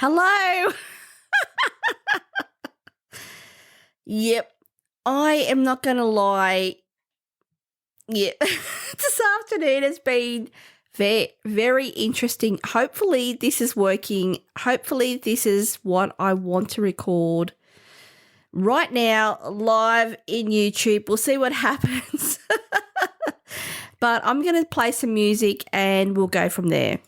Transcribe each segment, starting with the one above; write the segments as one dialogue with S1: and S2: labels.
S1: Hello. Yep. I am not going to lie. Yeah. This afternoon has been very, very interesting. Hopefully this is working. Hopefully this is what I want to record right now live in YouTube. We'll see what happens. But I'm going to play some music and we'll go from there.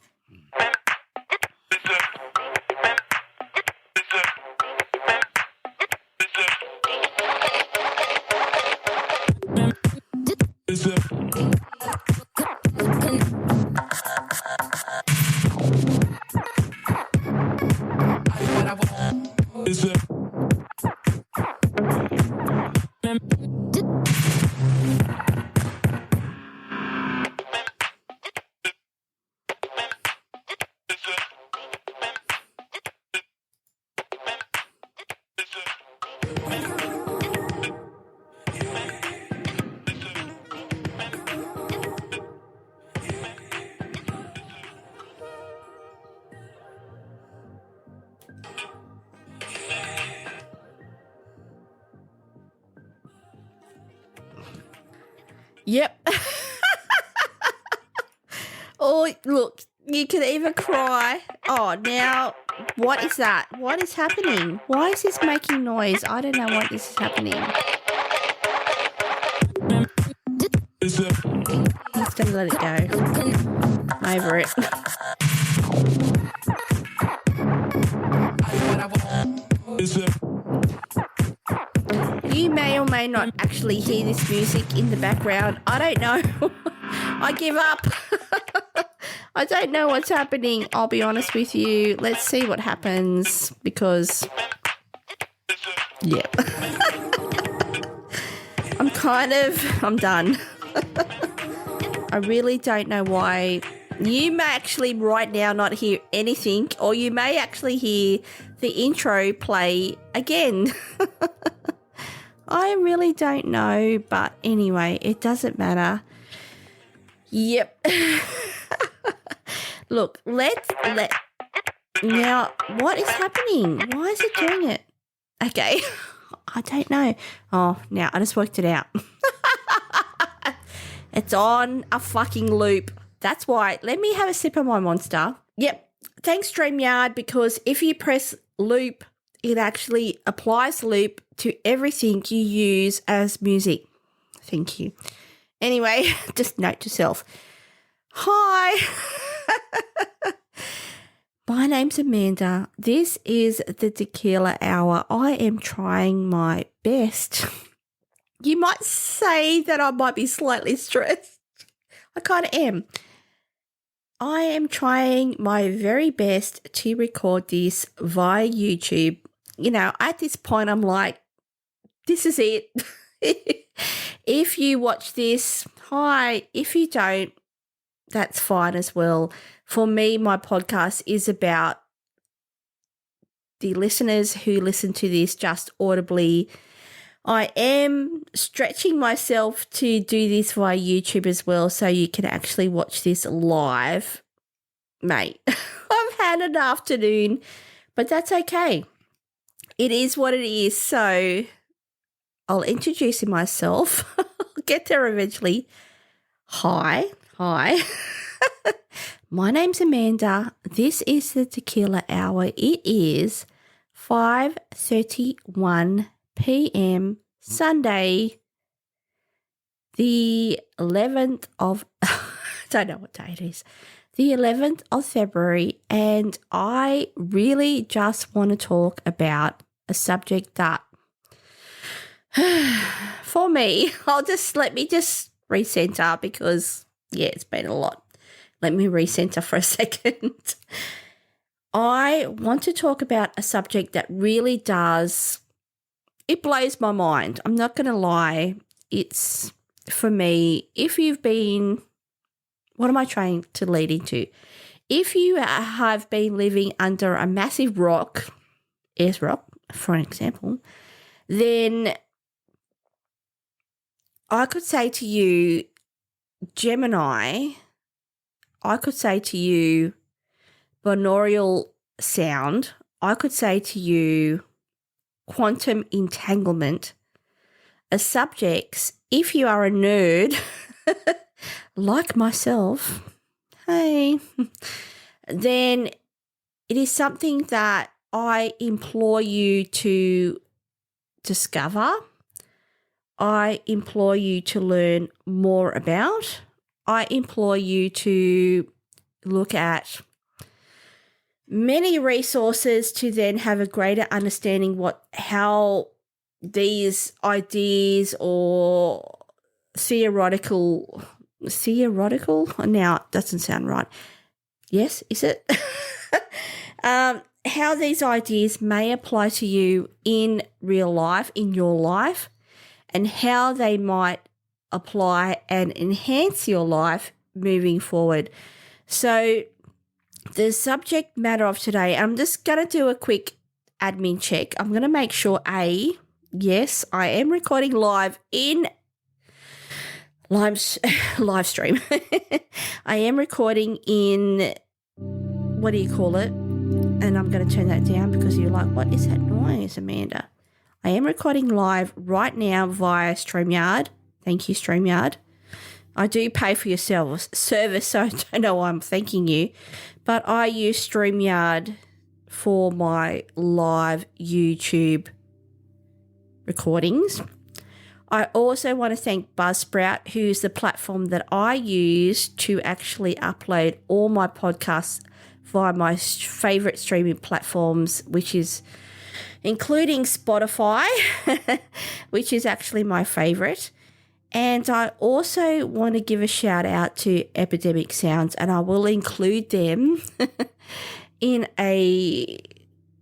S1: Yep. Oh, look, you could even cry. Oh, now, what is that? What is happening? Why is this making noise? I don't know what this is happening. I'm just going to let it go. I'm over it. You may or may not actually hear this music in the background. I don't know. I give up. I don't know what's happening. I'll be honest with you. Let's see what happens because, yeah. I'm done. I really don't know why. You may actually right now not hear anything, or you may actually hear the intro play again. I really don't know, but anyway, it doesn't matter. Yep. Look, now, what is happening? Why is it doing it? Okay, I don't know. Oh, now I just worked it out. It's on a fucking loop. That's why. Let me have a sip of my Monster. Yep. Thanks, StreamYard, because if you press loop, it actually applies loop to everything you use as music. Thank you. Anyway, just note to self. Hi. My name's Amanda. This is the Tequila Hour. I am trying my best. You might say that I might be slightly stressed. I kind of am. I am trying my very best to record this via YouTube. You know, at this point, I'm like, this is it. If you watch this, hi. If you don't, that's fine as well. For me, my podcast is about the listeners who listen to this just audibly. I am stretching myself to do this via YouTube as well so you can actually watch this live. Mate, I've had an afternoon, but that's okay. It is what it is. So I'll introduce myself. I'll get there eventually. Hi. My name's Amanda. This is the Tequila Hour. It is 5:31 p.m. Sunday, the 11th of, don't know what day it is, the 11th of February, and I really just want to talk about a subject that, for me, let me just recenter because, yeah, it's been a lot. Let me recenter for a second. I want to talk about a subject that really does, it blows my mind. I'm not going to lie. It's, for me, if you've been, what am I trying to lead into? If you have been living under a massive rock, Ayers Rock, for an example, then I could say to you, Gemini, I could say to you, binaural sound, I could say to you, quantum entanglement, a subject, if you are a nerd, like myself, hey, then it is something that I implore you to discover. I implore you to learn more about. I implore you to look at many resources to then have a greater understanding how these ideas or theoretical, now it doesn't sound right. Yes, is it? How these ideas may apply to you in real life, in your life, and how they might apply and enhance your life moving forward. So the subject matter of today, I'm just going to do a quick admin check. I'm going to make sure, yes, I am recording live in live stream. I am recording in, what do you call it? And I'm going to turn that down because you're like, what is that noise, Amanda? I am recording live right now via StreamYard. Thank you, StreamYard. I do pay for your service, so I don't know why I'm thanking you. But I use StreamYard for my live YouTube recordings. I also want to thank Buzzsprout, who's the platform that I use to actually upload all my podcasts via my favorite streaming platforms, which is including Spotify, which is actually my favorite. And I also want to give a shout out to Epidemic Sounds, and I will include them in a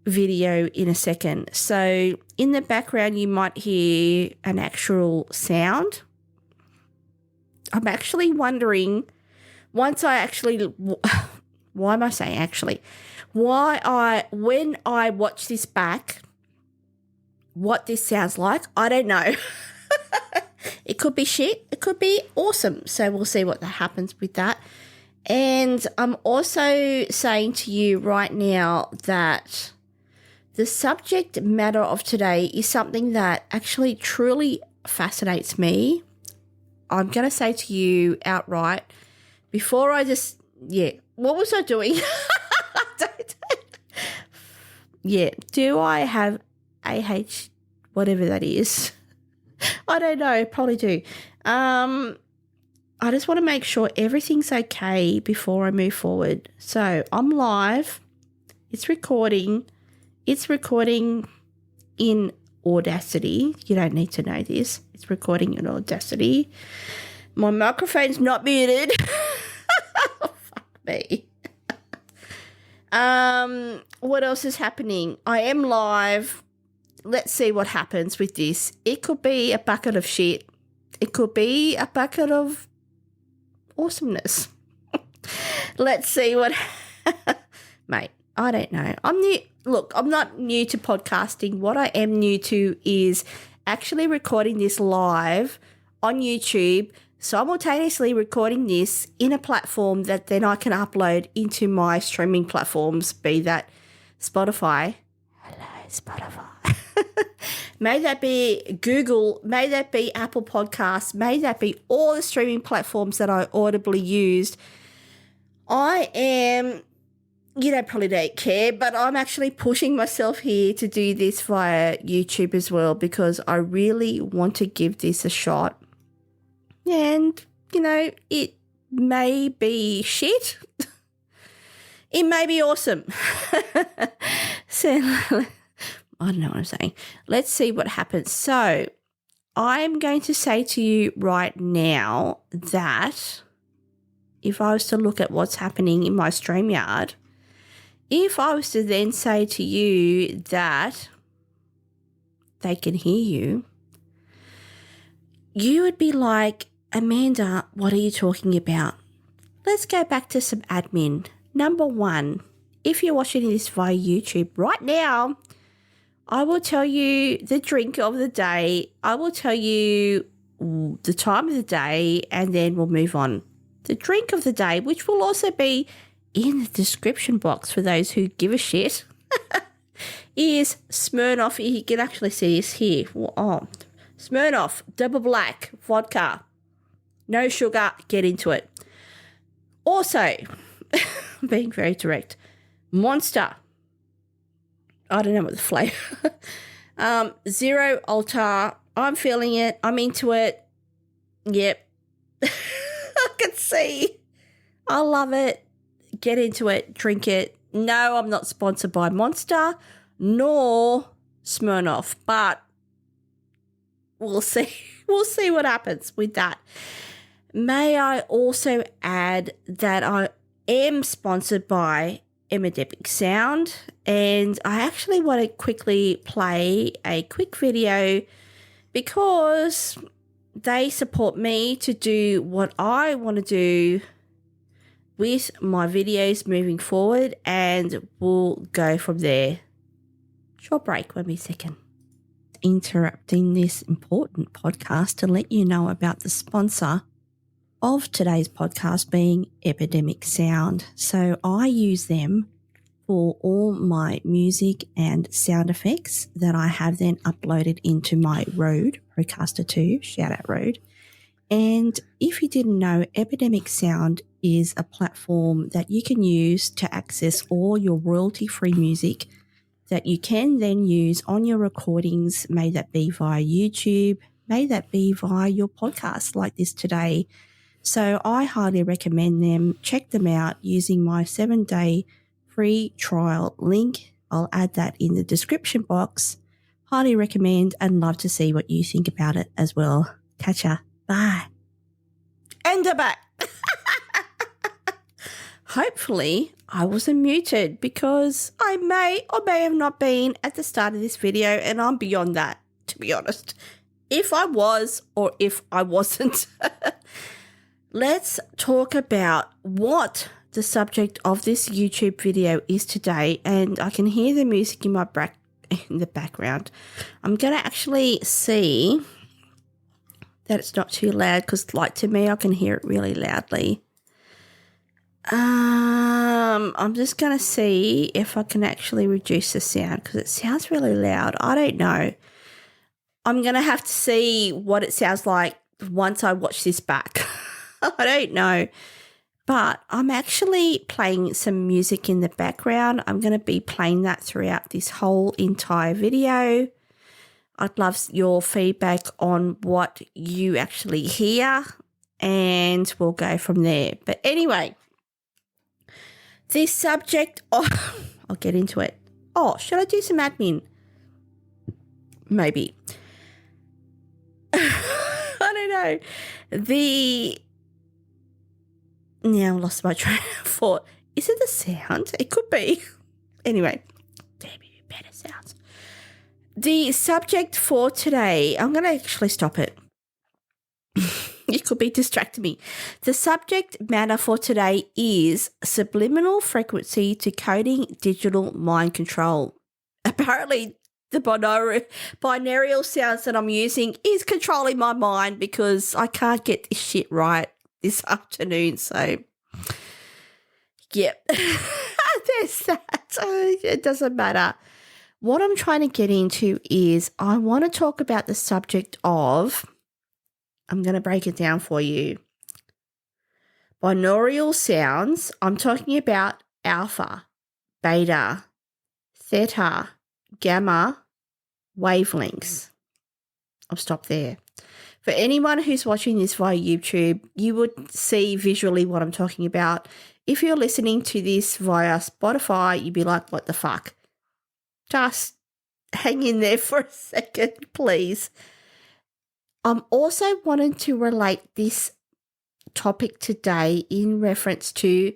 S1: video in a second. So in the background, you might hear an actual sound. I'm actually wondering, when I watch this back, what this sounds like, I don't know. It could be shit. It could be awesome. So we'll see what happens with that. And I'm also saying to you right now that the subject matter of today is something that actually truly fascinates me. I'm going to say to you outright, before I just, what was I doing? Do I have whatever that is? I don't know, probably do. I just want to make sure everything's okay before I move forward. So I'm live. It's recording. It's recording in Audacity. You don't need to know this. It's recording in Audacity. My microphone's not muted. Oh, fuck me. What else is happening? I am live. Let's see what happens with this. It could be a bucket of shit. It could be a bucket of awesomeness. Let's see what... Mate, I don't know. I'm new. Look, I'm not new to podcasting. What I am new to is actually recording this live on YouTube, simultaneously recording this in a platform that then I can upload into my streaming platforms, be that Spotify. Hello, Spotify. May that be Google, may that be Apple Podcasts, may that be all the streaming platforms that I audibly used. I am, you probably don't care, but I'm actually pushing myself here to do this via YouTube as well because I really want to give this a shot. And, it may be shit. It may be awesome. So, I don't know what I'm saying. Let's see what happens. So I'm going to say to you right now that if I was to look at what's happening in my StreamYard, if I was to then say to you that they can hear you, you would be like, Amanda, what are you talking about? Let's go back to some admin. Number one, if you're watching this via YouTube right now, I will tell you the drink of the day. I will tell you the time of the day, and then we'll move on. The drink of the day, which will also be in the description box for those who give a shit. is Smirnoff. You can actually see this here. Oh, Smirnoff, double black, vodka. No sugar, get into it. Also, being very direct, Monster. I don't know what the flavour. Zero Altar. I'm feeling it. I'm into it. Yep. I can see. I love it. Get into it. Drink it. No, I'm not sponsored by Monster nor Smirnoff, but we'll see. We'll see what happens with that. May I also add that I am sponsored by Epidemic Sound, and I actually want to quickly play a quick video because they support me to do what I want to do with my videos moving forward, and we'll go from there. Short break, won't be a second. Interrupting this important podcast to let you know about the sponsor of today's podcast being Epidemic Sound. So I use them for all my music and sound effects that I have then uploaded into my Rode Procaster 2, shout out Rode. And if you didn't know, Epidemic Sound is a platform that you can use to access all your royalty-free music that you can then use on your recordings, may that be via YouTube, may that be via your podcast like this today. So I highly recommend them. Check them out using my 7-day free trial link. I'll add that in the description box. Highly recommend and love to see what you think about it as well. Catch ya. Bye. And I'm back. Hopefully I wasn't muted because I may or may have not been at the start of this video, and I'm beyond that, to be honest. If I was or if I wasn't. Let's talk about what the subject of this YouTube video is today, and I can hear the music in the background. I'm going to actually see that it's not too loud because, like, to me, I can hear it really loudly. I'm just going to see if I can actually reduce the sound because it sounds really loud. I don't know. I'm going to have to see what it sounds like once I watch this back. I don't know. But I'm actually playing some music in the background. I'm going to be playing that throughout this whole entire video. I'd love your feedback on what you actually hear, and we'll go from there. But anyway, the subject of... I'll get into it. Oh, should I do some admin? Maybe. I don't know. Now I lost my train of thought. Is it the sound? It could be. Anyway, maybe better sounds. The subject for today, I'm going to actually stop it. You could be distracting me. The subject matter for today is subliminal frequency decoding digital mind control. Apparently, the binaural sounds that I'm using is controlling my mind because I can't get this shit right this afternoon. So, yep, there's that. It doesn't matter. What I'm trying to get into is I want to talk about the subject of, I'm going to break it down for you. Binaural sounds, I'm talking about alpha, beta, theta, gamma, wavelengths. I'll stop there. For anyone who's watching this via YouTube, you would see visually what I'm talking about. If you're listening to this via Spotify, you'd be like, what the fuck? Just hang in there for a second, please. I'm also wanting to relate this topic today in reference to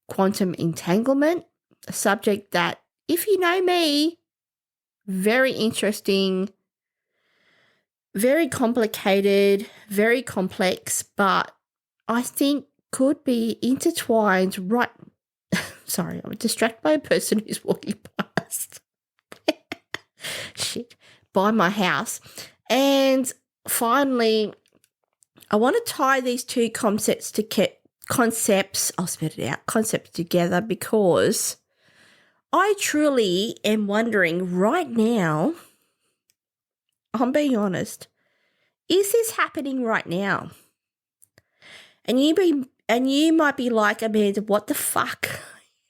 S1: quantum entanglement, a subject that, if you know me, very interesting, very complicated, very complex, but I think could be intertwined right... Sorry, I'm distracted by a person who's walking past. Shit. By my house. And finally, I want to tie these two concepts, I'll spit it out, concepts together because I truly am wondering right now, I'm being honest, is this happening right now? And you might be like, Amanda, what the fuck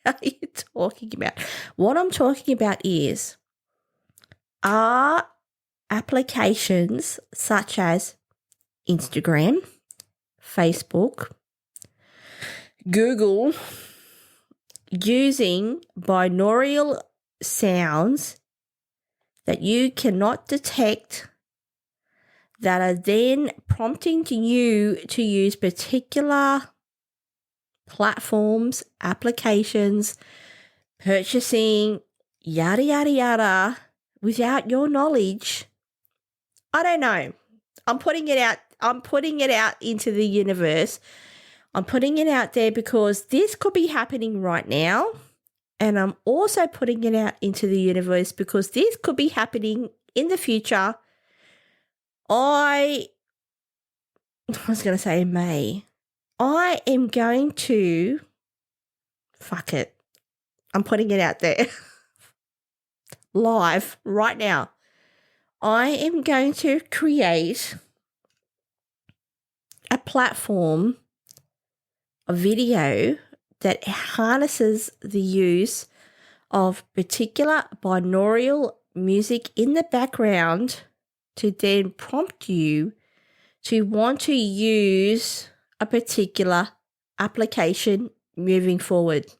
S1: are you talking about? What I'm talking about is, are applications such as Instagram, Facebook, Google using binaural sounds that you cannot detect that are then prompting to you to use particular platforms, applications, purchasing, yada, yada, yada, without your knowledge? I don't know. I'm putting it out. I'm putting it out into the universe. I'm putting it out there because this could be happening right now. And I'm also putting it out into the universe because this could be happening in the future. I was going to say in May. I am going to, fuck it. I'm putting it out there live right now. I am going to create a platform, a video that harnesses the use of particular binaural music in the background to then prompt you to want to use a particular application moving forward.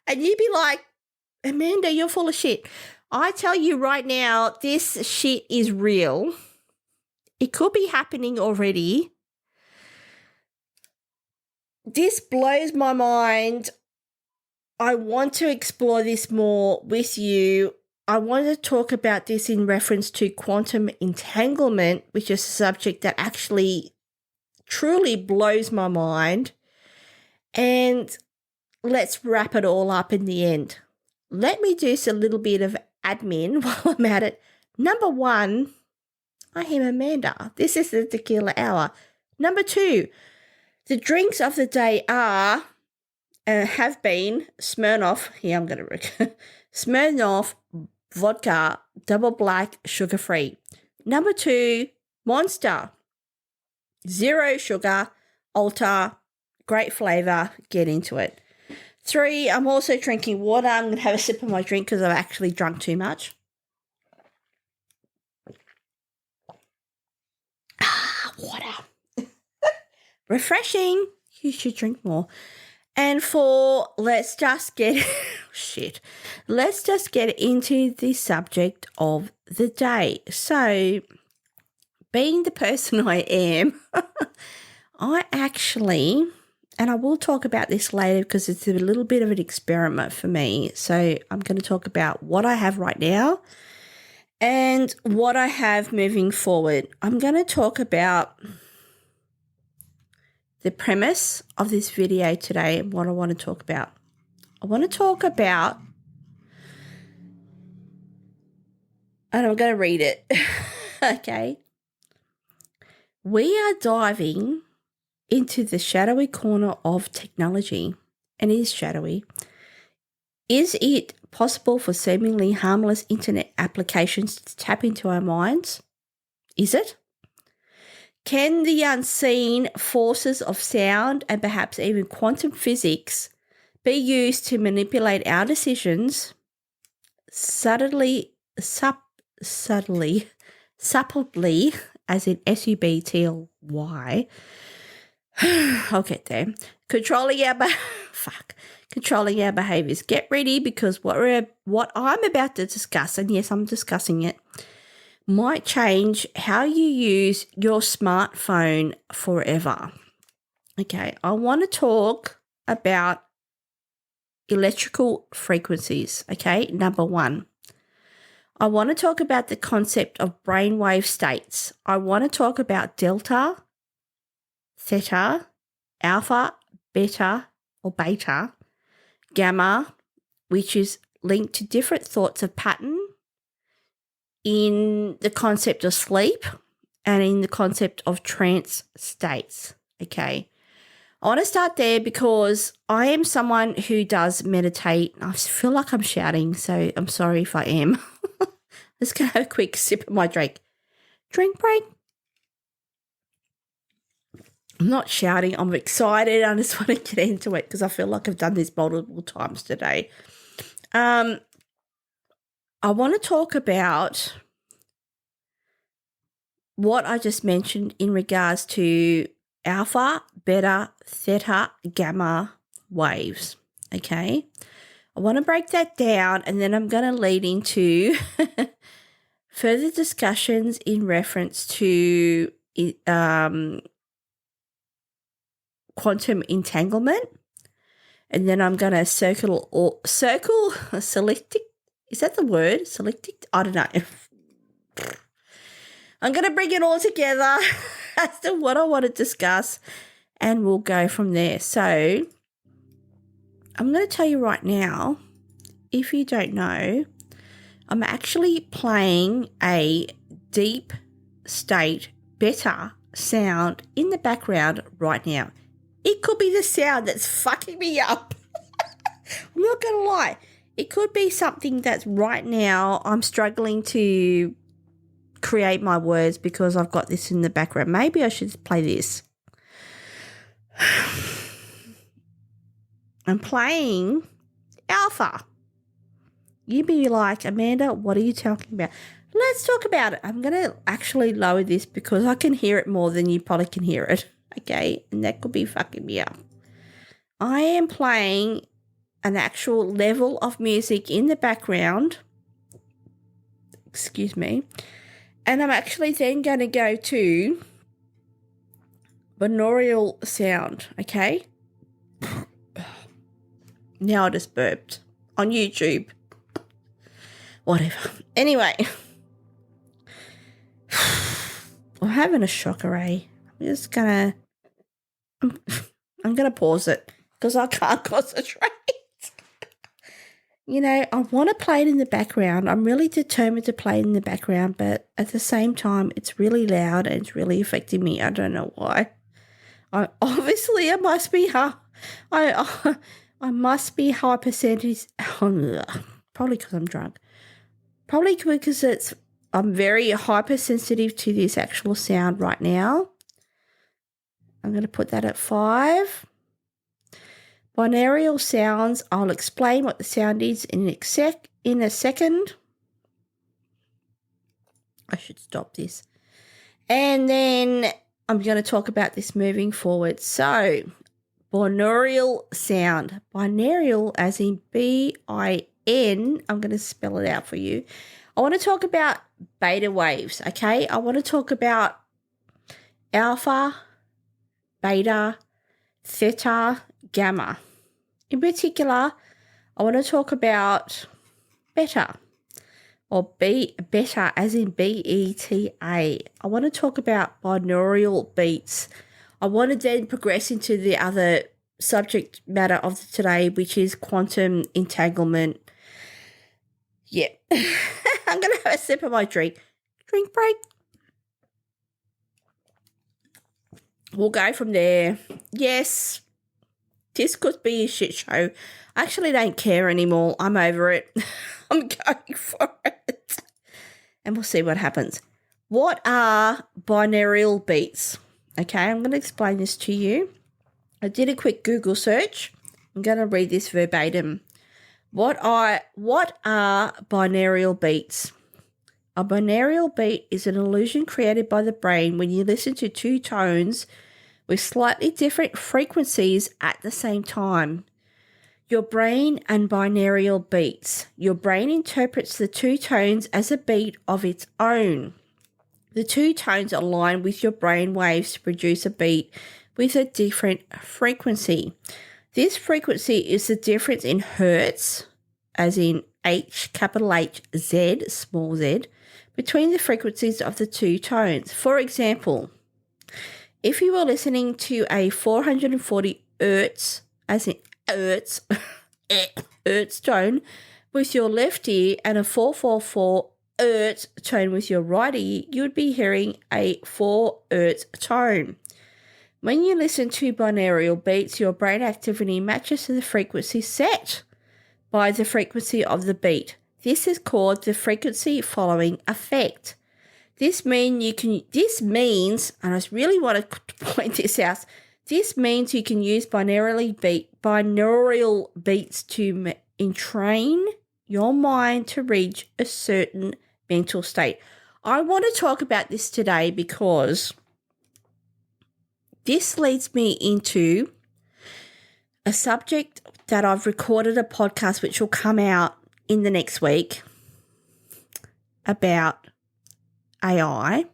S1: And you'd be like, Amanda, you're full of shit. I tell you right now, this shit is real. It could be happening already. This blows my mind. I want to explore this more with you. I want to talk about this in reference to quantum entanglement, which is a subject that actually truly blows my mind. And let's wrap it all up in the end. Let me do a little bit of admin while I'm at it. Number one, I am Amanda. This is the Tequila Hour. Number two, the drinks of the day are, have been Smirnoff. Here, I'm going to Smirnoff vodka, double black, sugar-free. Number two, Monster, zero sugar, Ultra, great flavour. Get into it. Three, I'm also drinking water. I'm going to have a sip of my drink because I've actually drunk too much. Water. Refreshing. You should drink more. And four, let's just get into the subject of the day. So, being the person I am, I actually, and I will talk about this later because it's a little bit of an experiment for me. So, I'm going to talk about what I have right now and what I have moving forward. I'm going to talk about the premise of this video today and what I want to talk about. I want to talk about, and I'm going to read it, okay? We are diving into the shadowy corner of technology, and it is shadowy. Is it possible for seemingly harmless internet applications to tap into our minds? Is it? Can the unseen forces of sound and perhaps even quantum physics be used to manipulate our decisions subtly, as in subtly, I'll get there, controlling our behaviors. Get ready because what I'm about to discuss, and yes, I'm discussing it, might change how you use your smartphone forever. Okay, I want to talk about electrical frequencies. Okay, number one. I want to talk about the concept of brainwave states. I want to talk about delta, theta, alpha, beta, gamma, which is linked to different thoughts of pattern in the concept of sleep and in the concept of trance states, okay? I want to start there because I am someone who does meditate. I feel like I'm shouting, so I'm sorry if I am. Let's go have a quick sip of my drink. Drink break. I'm not shouting. I'm excited. I just want to get into it because I feel like I've done this multiple times today. I want to talk about what I just mentioned in regards to alpha, beta, theta, gamma waves, okay? I want to break that down and then I'm going to lead into further discussions in reference to quantum entanglement, and then I'm going to circle selectic. Is that the word? Selectic? I don't know. I'm going to bring it all together as to what I want to discuss, and we'll go from there. So I'm going to tell you right now, if you don't know, I'm actually playing a deep state beta sound in the background right now. It could be the sound that's fucking me up. I'm not going to lie. It could be something that's right now I'm struggling to create my words because I've got this in the background. Maybe I should play this. I'm playing alpha. You'd be like, Amanda, what are you talking about? Let's talk about it. I'm going to actually lower this because I can hear it more than you probably can hear it. Okay, and that could be fucking me up. I am playing an actual level of music in the background. Excuse me. And I'm actually then going to go to binaural sound, okay? Now I just burped on YouTube. Whatever. Anyway. I'm having a shocker, eh? I'm gonna pause it because I can't concentrate. You know, I want to play it in the background. I'm really determined to play it in the background, but at the same time, it's really loud and it's really affecting me. I don't know why. I must be I must be high percentage. Probably because I'm drunk. Probably because I'm very hypersensitive to this actual sound right now. I'm going to put that at 5. Binaural sounds, I'll explain what the sound is in a second. I should stop this. And then I'm going to talk about this moving forward. So, binaural sound. Binaural as in B-I-N. I'm going to spell it out for you. I want to talk about beta waves, okay? I want to talk about alpha, beta, theta, gamma. In particular, I want to talk about beta, or beta as in B-E-T-A. I want to talk about binaural beats. I want to then progress into the other subject matter of today, which is quantum entanglement. Yeah. I'm going to have a sip of my drink. Drink break. We'll go from there. Yes, this could be a shit show. I actually don't care anymore. I'm over it. I'm going for it. And we'll see what happens. What are binaural beats? Okay, I'm going to explain this to you. I did a quick Google search. I'm going to read this verbatim. What are binaural beats? A binaural beat is an illusion created by the brain when you listen to two tones with slightly different frequencies at the same time. Your brain and binaural beats. Your brain interprets the two tones as a beat of its own. The two tones align with your brain waves to produce a beat with a different frequency. This frequency is the difference in hertz, as in H, capital H, Z, small z, between the frequencies of the two tones. For example, if you were listening to a 440 hertz, as in hertz, hertz tone with your left ear and a 444 hertz tone with your right ear, you would be hearing a 4 hertz tone. When you listen to binaural beats, your brain activity matches to the frequency set by the frequency of the beat. This is called the frequency following effect. This means, and I really want to point this out, this means you can use binaural beats to entrain your mind to reach a certain mental state. I want to talk about this today because this leads me into a subject that I've recorded a podcast which will come out in the next week about AI.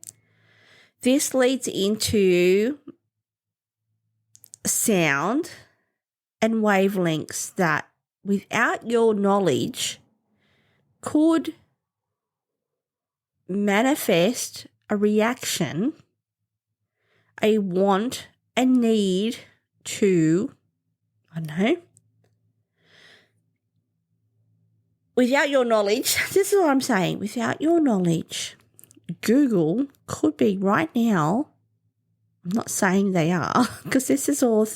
S1: This leads into sound and wavelengths that, without your knowledge, could manifest a reaction, a want, a need to, I don't know. Without your knowledge, this is what I'm saying, without your knowledge, Google could be right now, I'm not saying they are, because this is all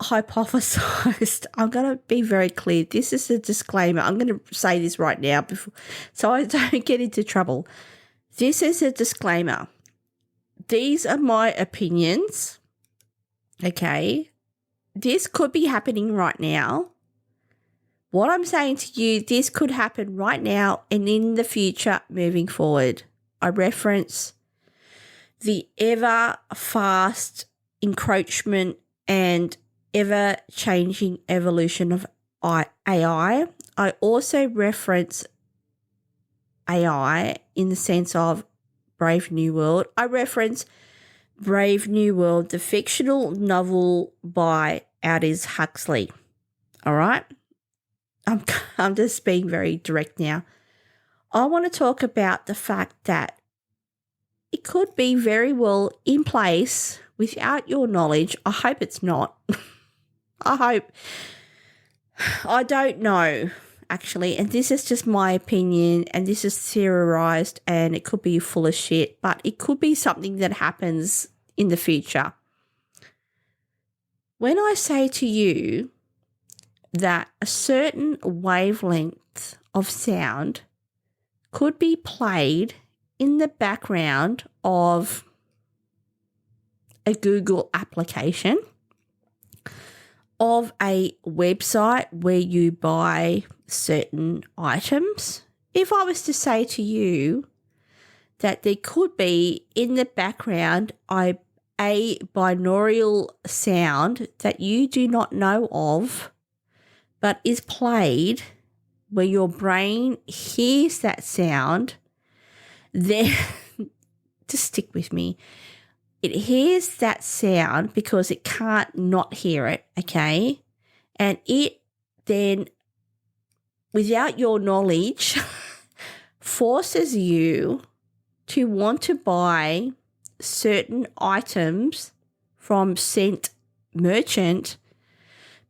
S1: hypothesized. I'm going to be very clear. This is a disclaimer. I'm going to say this right now so I don't get into trouble. This is a disclaimer. These are my opinions, okay? This could be happening right now. What I'm saying to you, this could happen right now and in the future moving forward. I reference the ever-fast encroachment and ever-changing evolution of AI. I also reference AI in the sense of Brave New World. I reference Brave New World, the fictional novel by Aldous Huxley. All right? I'm just being very direct now. I want to talk about the fact that it could be very well in place without your knowledge. I hope it's not. I don't know, actually, and this is just my opinion, and this is theorized, and it could be full of shit, but it could be something that happens in the future. When I say to you that a certain wavelength of sound could be played in the background of a Google application, of a website where you buy certain items, if I was to say to you that there could be in the background a binaural sound that you do not know of, but is played where your brain hears that sound, then just stick with me. It hears that sound because it can't not hear it, okay? And it then, without your knowledge, forces you to want to buy certain items from said merchant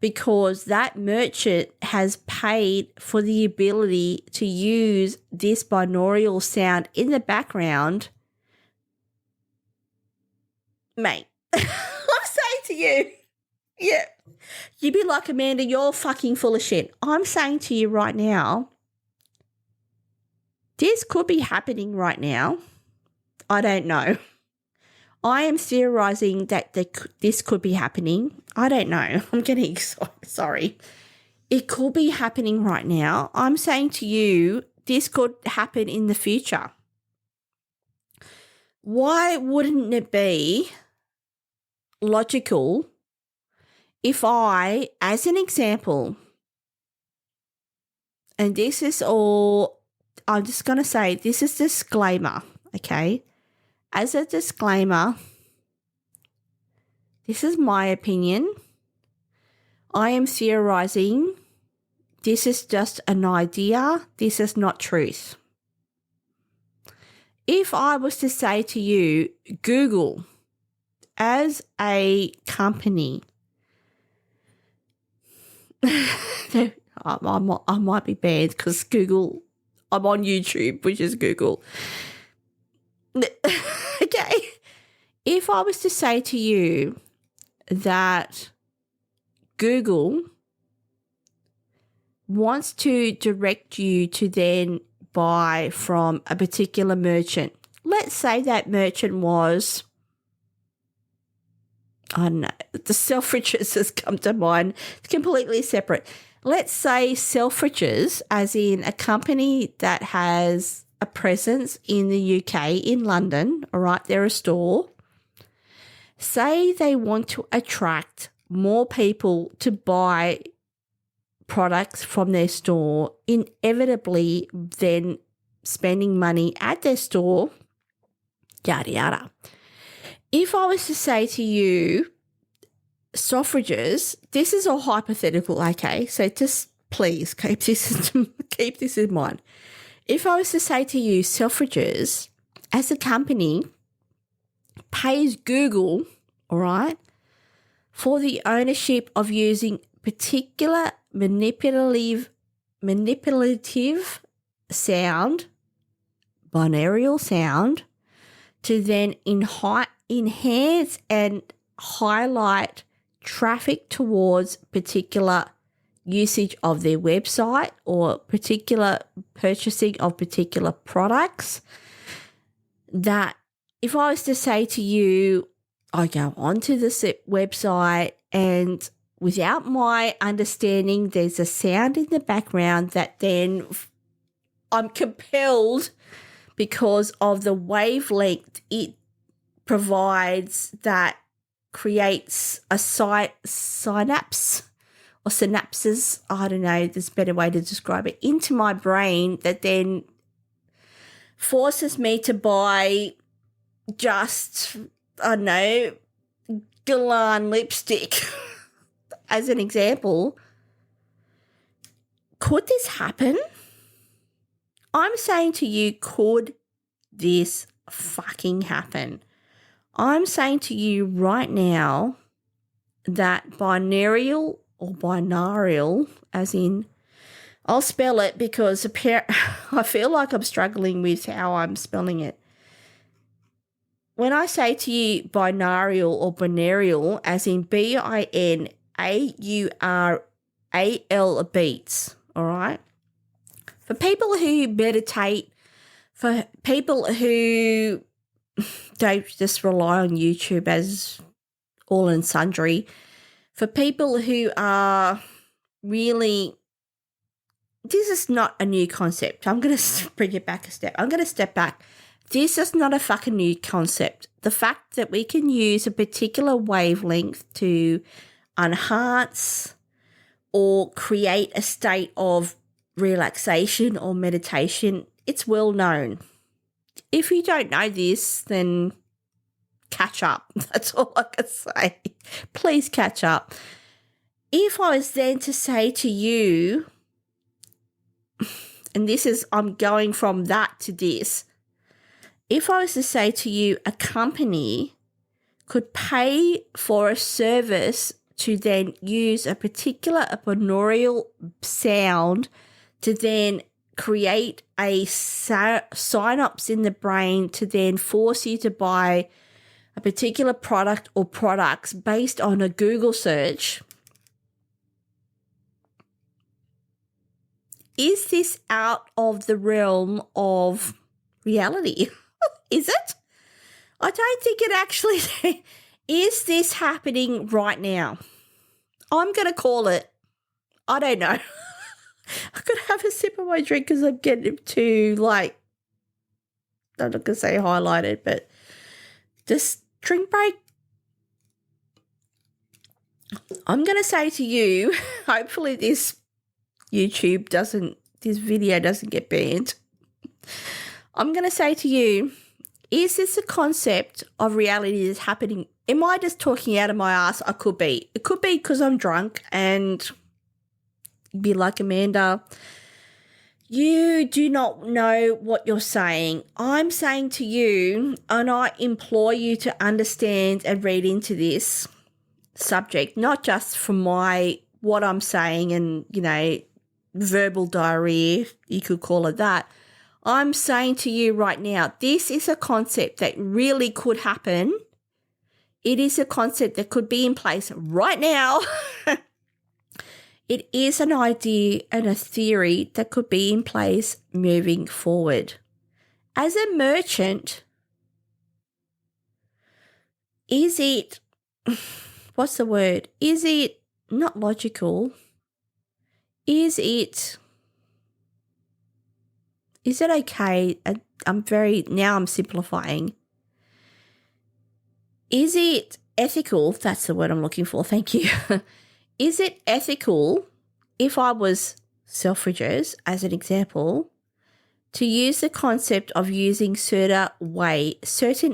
S1: because that merchant has paid for the ability to use this binaural sound in the background. Mate, I'm saying to you, yeah, you'd be like, Amanda, you're fucking full of shit. I'm saying to you right now, this could be happening right now. I don't know. I am theorizing that this could be happening. I don't know. I'm getting excited. Sorry. It could be happening right now. I'm saying to you, this could happen in the future. Why wouldn't it be logical if I, as an example, and this is all, I'm just going to say this is disclaimer, okay? As a disclaimer, this is my opinion. I am theorizing. This is just an idea. This is not truth. If I was to say to you, Google, as a company, I might be banned because Google, I'm on YouTube, which is Google. Okay. If I was to say to you that Google wants to direct you to then buy from a particular merchant, let's say that merchant was, I don't know, the Selfridges has come to mind. It's completely separate. Let's say Selfridges, as in a company that has a presence in the UK, in London, all right, they're a store. Say they want to attract more people to buy products from their store, inevitably then spending money at their store, yada, yada. If I was to say to you, Selfridges, this is all hypothetical, okay? So just please keep this in mind. If I was to say to you, Selfridges, as a company, pays Google, all right, for the ownership of using particular manipulative sound, binaural sound, to then enhance and highlight traffic towards particular usage of their website or particular purchasing of particular products, that if I was to say to you, I go onto this website and without my understanding, there's a sound in the background that then I'm compelled, because of the wavelength it provides, that creates a synapse or synapses, I don't know, there's a better way to describe it, into my brain that then forces me to buy just, I don't know, Galan lipstick as an example. Could this happen? I'm saying to you, could this fucking happen? I'm saying to you right now that binaural, as in, I'll spell it because I feel like I'm struggling with how I'm spelling it. When I say to you binaural, as in BINAURAL beats, all right? For people who meditate, for people who don't just rely on YouTube as all and sundry, for people who are really, this is not a new concept. I'm going to bring it back a step. I'm going to step back. This is not a fucking new concept. The fact that we can use a particular wavelength to enhance or create a state of relaxation or meditation, it's well known. If you don't know this, then catch up. That's all I can say. Please catch up. If I was then to say to you, and this is, I'm going from that to this, if I was to say to you, a company could pay for a service to then use a particular binaural sound to then create a synapse in the brain to then force you to buy a particular product or products based on a Google search, is this out of the realm of reality? Is it? I don't think it actually is. This happening right now? I'm going to call it. I don't know. I'm going to have a sip of my drink because I'm getting too, like, I'm not going to say highlighted, but just drink break. I'm going to say to you, hopefully this video doesn't get banned. I'm going to say to you, is this a concept of reality that's happening? Am I just talking out of my ass? I could be. It could be because I'm drunk and be like, Amanda, you do not know what you're saying. I'm saying to you, and I implore you to understand and read into this subject, not just from what I'm saying and, verbal diarrhea, you could call it that. I'm saying to you right now, this is a concept that really could happen It is a concept that could be in place right now. It is an idea and a theory that could be in place moving forward. As a merchant, is it, what's the word? Is it not logical? Is it okay? I'm simplifying. Is it ethical? That's the word I'm looking for. Thank you. Is it ethical, if I was Selfridges as an example, to use the concept of using certain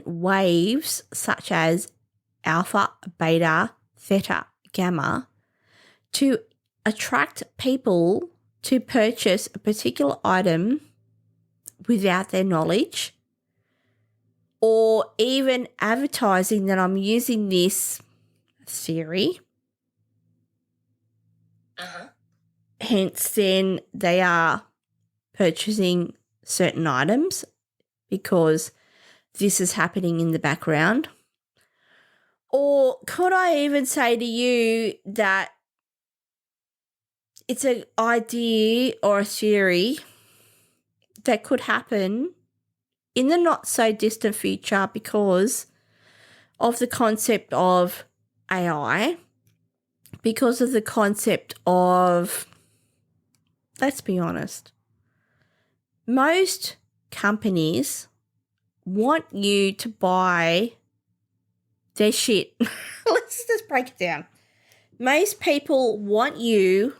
S1: waves such as alpha, beta, theta, gamma to attract people to purchase a particular item without their knowledge, or even advertising that I'm using this theory? Hence, then they are purchasing certain items because this is happening in the background. Or could I even say to you that it's an idea or a theory that could happen in the not so distant future because of the concept of AI, because of the concept of, let's be honest, most companies want you to buy their shit. Let's just break it down. Most people want you,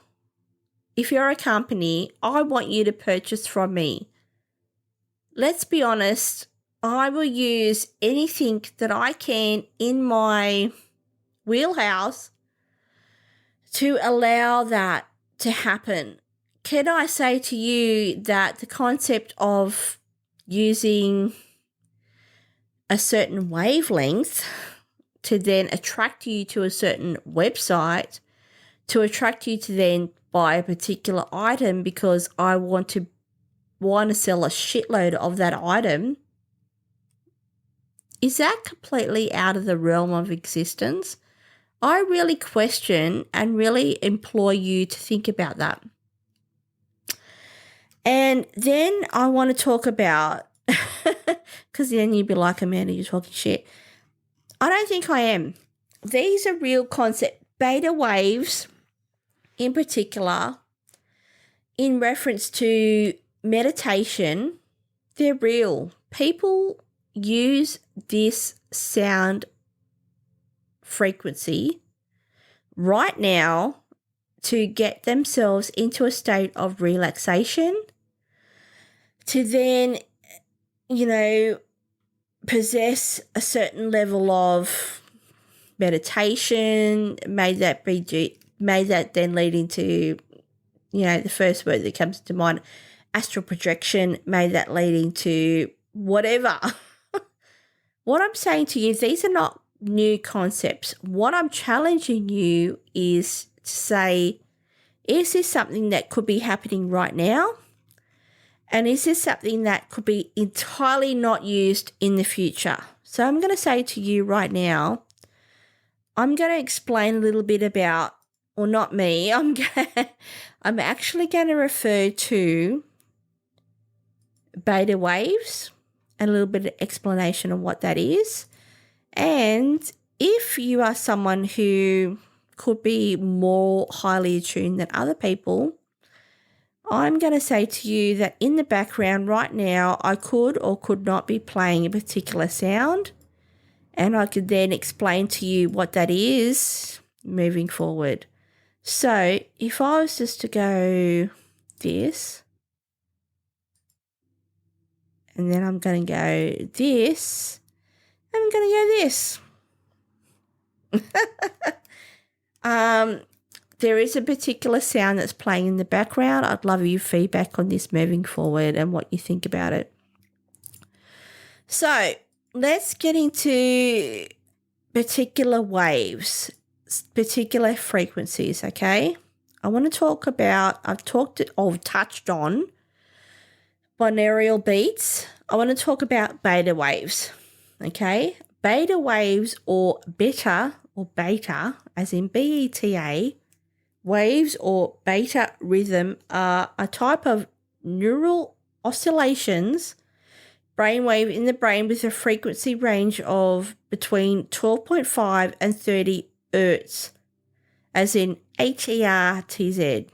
S1: if you're a company, I want you to purchase from me. Let's be honest, I will use anything that I can in my wheelhouse to allow that to happen. Can I say to you that the concept of using a certain wavelength to then attract you to a certain website, to attract you to then buy a particular item because I want to sell a shitload of that item, is that completely out of the realm of existence? I really question and really implore you to think about that. And then I want to talk about, because then you'd be like, Amanda, you're talking shit. I don't think I am. These are real concepts. Beta waves, in particular, in reference to meditation, they're real. People use this sound frequency right now to get themselves into a state of relaxation, to then, possess a certain level of meditation, may that then lead into, the first word that comes to mind, astral projection, may that lead into whatever. What I'm saying to you is these are not new concepts. What I'm challenging you is to say, is this something that could be happening right now? And is this something that could be entirely not used in the future? So I'm going to say to you right now, I'm going to explain a little bit about, or not me, I'm actually going to refer to beta waves and a little bit of explanation of what that is. And if you are someone who could be more highly attuned than other people, I'm going to say to you that in the background right now, I could or could not be playing a particular sound, and I could then explain to you what that is moving forward. So if I was just to go this, and then I'm going to go this, and I'm going to go this. There is a particular sound that's playing in the background. I'd love your feedback on this moving forward and what you think about it. So let's get into particular waves, particular frequencies, okay? I want to talk about, I've touched on binaural beats. I want to talk about beta waves, okay? beta waves or beta, as in BETA, waves or beta rhythm are a type of neural oscillations brainwave in the brain with a frequency range of between 12.5 and 30 Hz, as in HERTZ,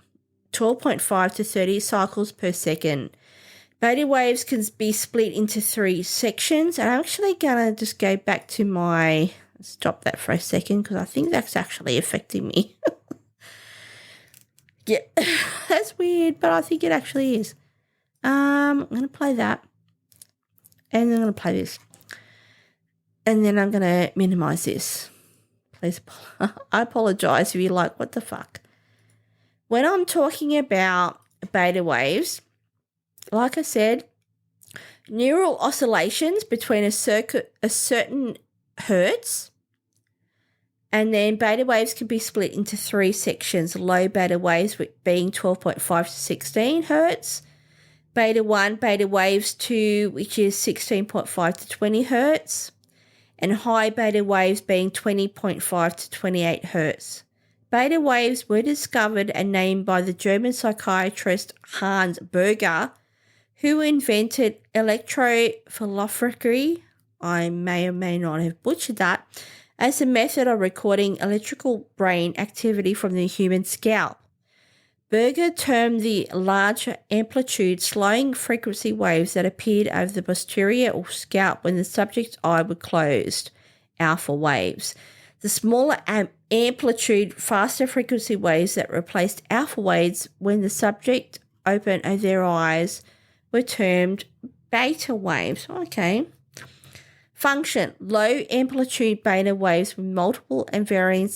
S1: 12.5 to 30 cycles per second. Beta waves can be split into 3 sections, and I'm actually going to just go back to stop that for a second because I think that's actually affecting me. Yeah, that's weird, but I think it actually is. I'm going to play that, and then I'm going to play this, and then I'm going to minimize this. Please, I apologize if you're like, what the fuck? When I'm talking about beta waves, like I said, neural oscillations between a certain hertz, and then beta waves can be split into 3 sections, low beta waves being 12.5 to 16 hertz, beta 1, beta waves 2, which is 16.5 to 20 hertz, and high beta waves being 20.5 to 28 hertz. Beta waves were discovered and named by the German psychiatrist Hans Berger, who invented electrophyllography, I may or may not have butchered that, as a method of recording electrical brain activity from the human scalp. Berger termed the large amplitude slowing frequency waves that appeared over the posterior or scalp when the subject's eyes were closed, alpha waves. The smaller amplitude, faster frequency waves that replaced alpha waves when the subject opened their eyes were termed beta waves. Okay. Function: low amplitude beta waves with multiple and varying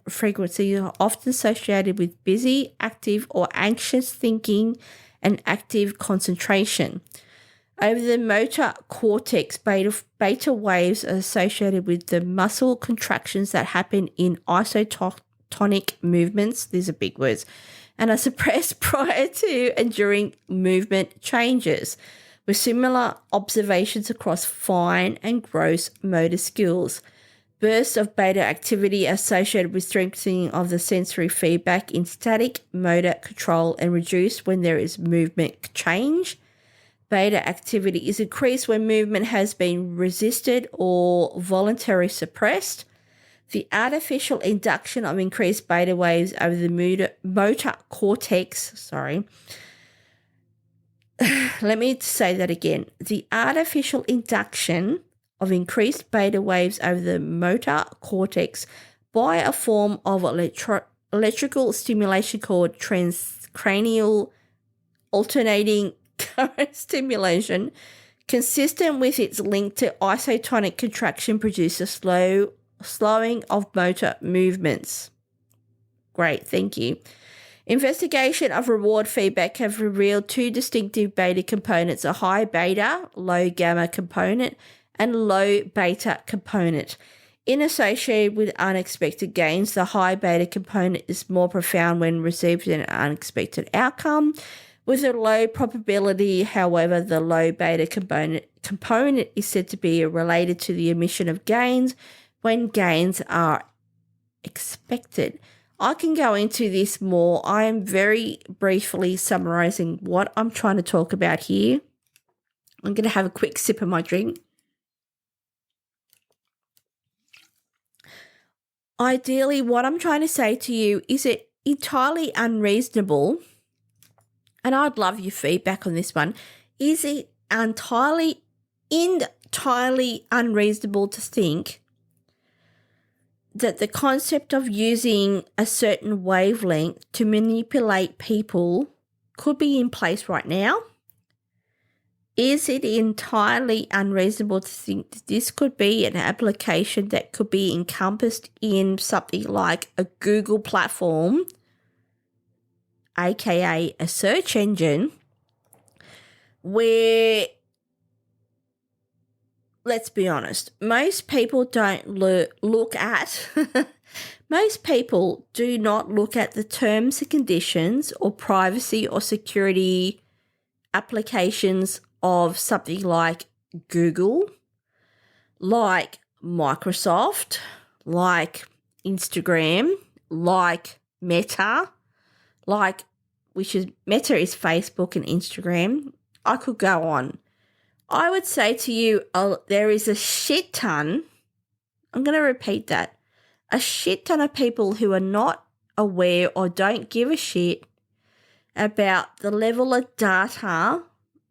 S1: frequencies are often associated with busy, active, or anxious thinking and active concentration. Over the motor cortex, beta waves are associated with the muscle contractions that happen in isotonic movements. These are big words. And are suppressed prior to and during movement changes, with similar observations across fine and gross motor skills. Bursts of beta activity are associated with strengthening of the sensory feedback in static motor control and reduced when there is movement change. Beta activity is increased when movement has been resisted or voluntarily suppressed. The artificial induction of increased beta waves over the motor cortex, let me say that again. The artificial induction of increased beta waves over the motor cortex by a form of electrical stimulation called transcranial alternating current stimulation, consistent with its link to isotonic contraction, produces slowing of motor movements. Great, thank you. Investigation of reward feedback have revealed 2 distinctive beta components, a high beta, low gamma component, and low beta component. In associated with unexpected gains, the high beta component is more profound when received in an unexpected outcome. With a low probability, however, the low beta component is said to be related to the emission of gains when gains are expected. I can go into this more. I am very briefly summarizing what I'm trying to talk about here. I'm going to have a quick sip of my drink. Ideally, what I'm trying to say to you is it entirely unreasonable, and I'd love your feedback on this one, is it entirely unreasonable to think that the concept of using a certain wavelength to manipulate people could be in place right now? Is it entirely unreasonable to think that this could be an application that could be encompassed in something like a Google platform, aka a search engine, where, let's be honest, most people don't look at most people do not look at the terms and conditions or privacy or security applications of something like Google, like Microsoft, like Instagram, like Meta, Meta is Facebook and Instagram. I could go on. I would say to you, there is a shit ton. I'm going to repeat that. A shit ton of people who are not aware or don't give a shit about the level of data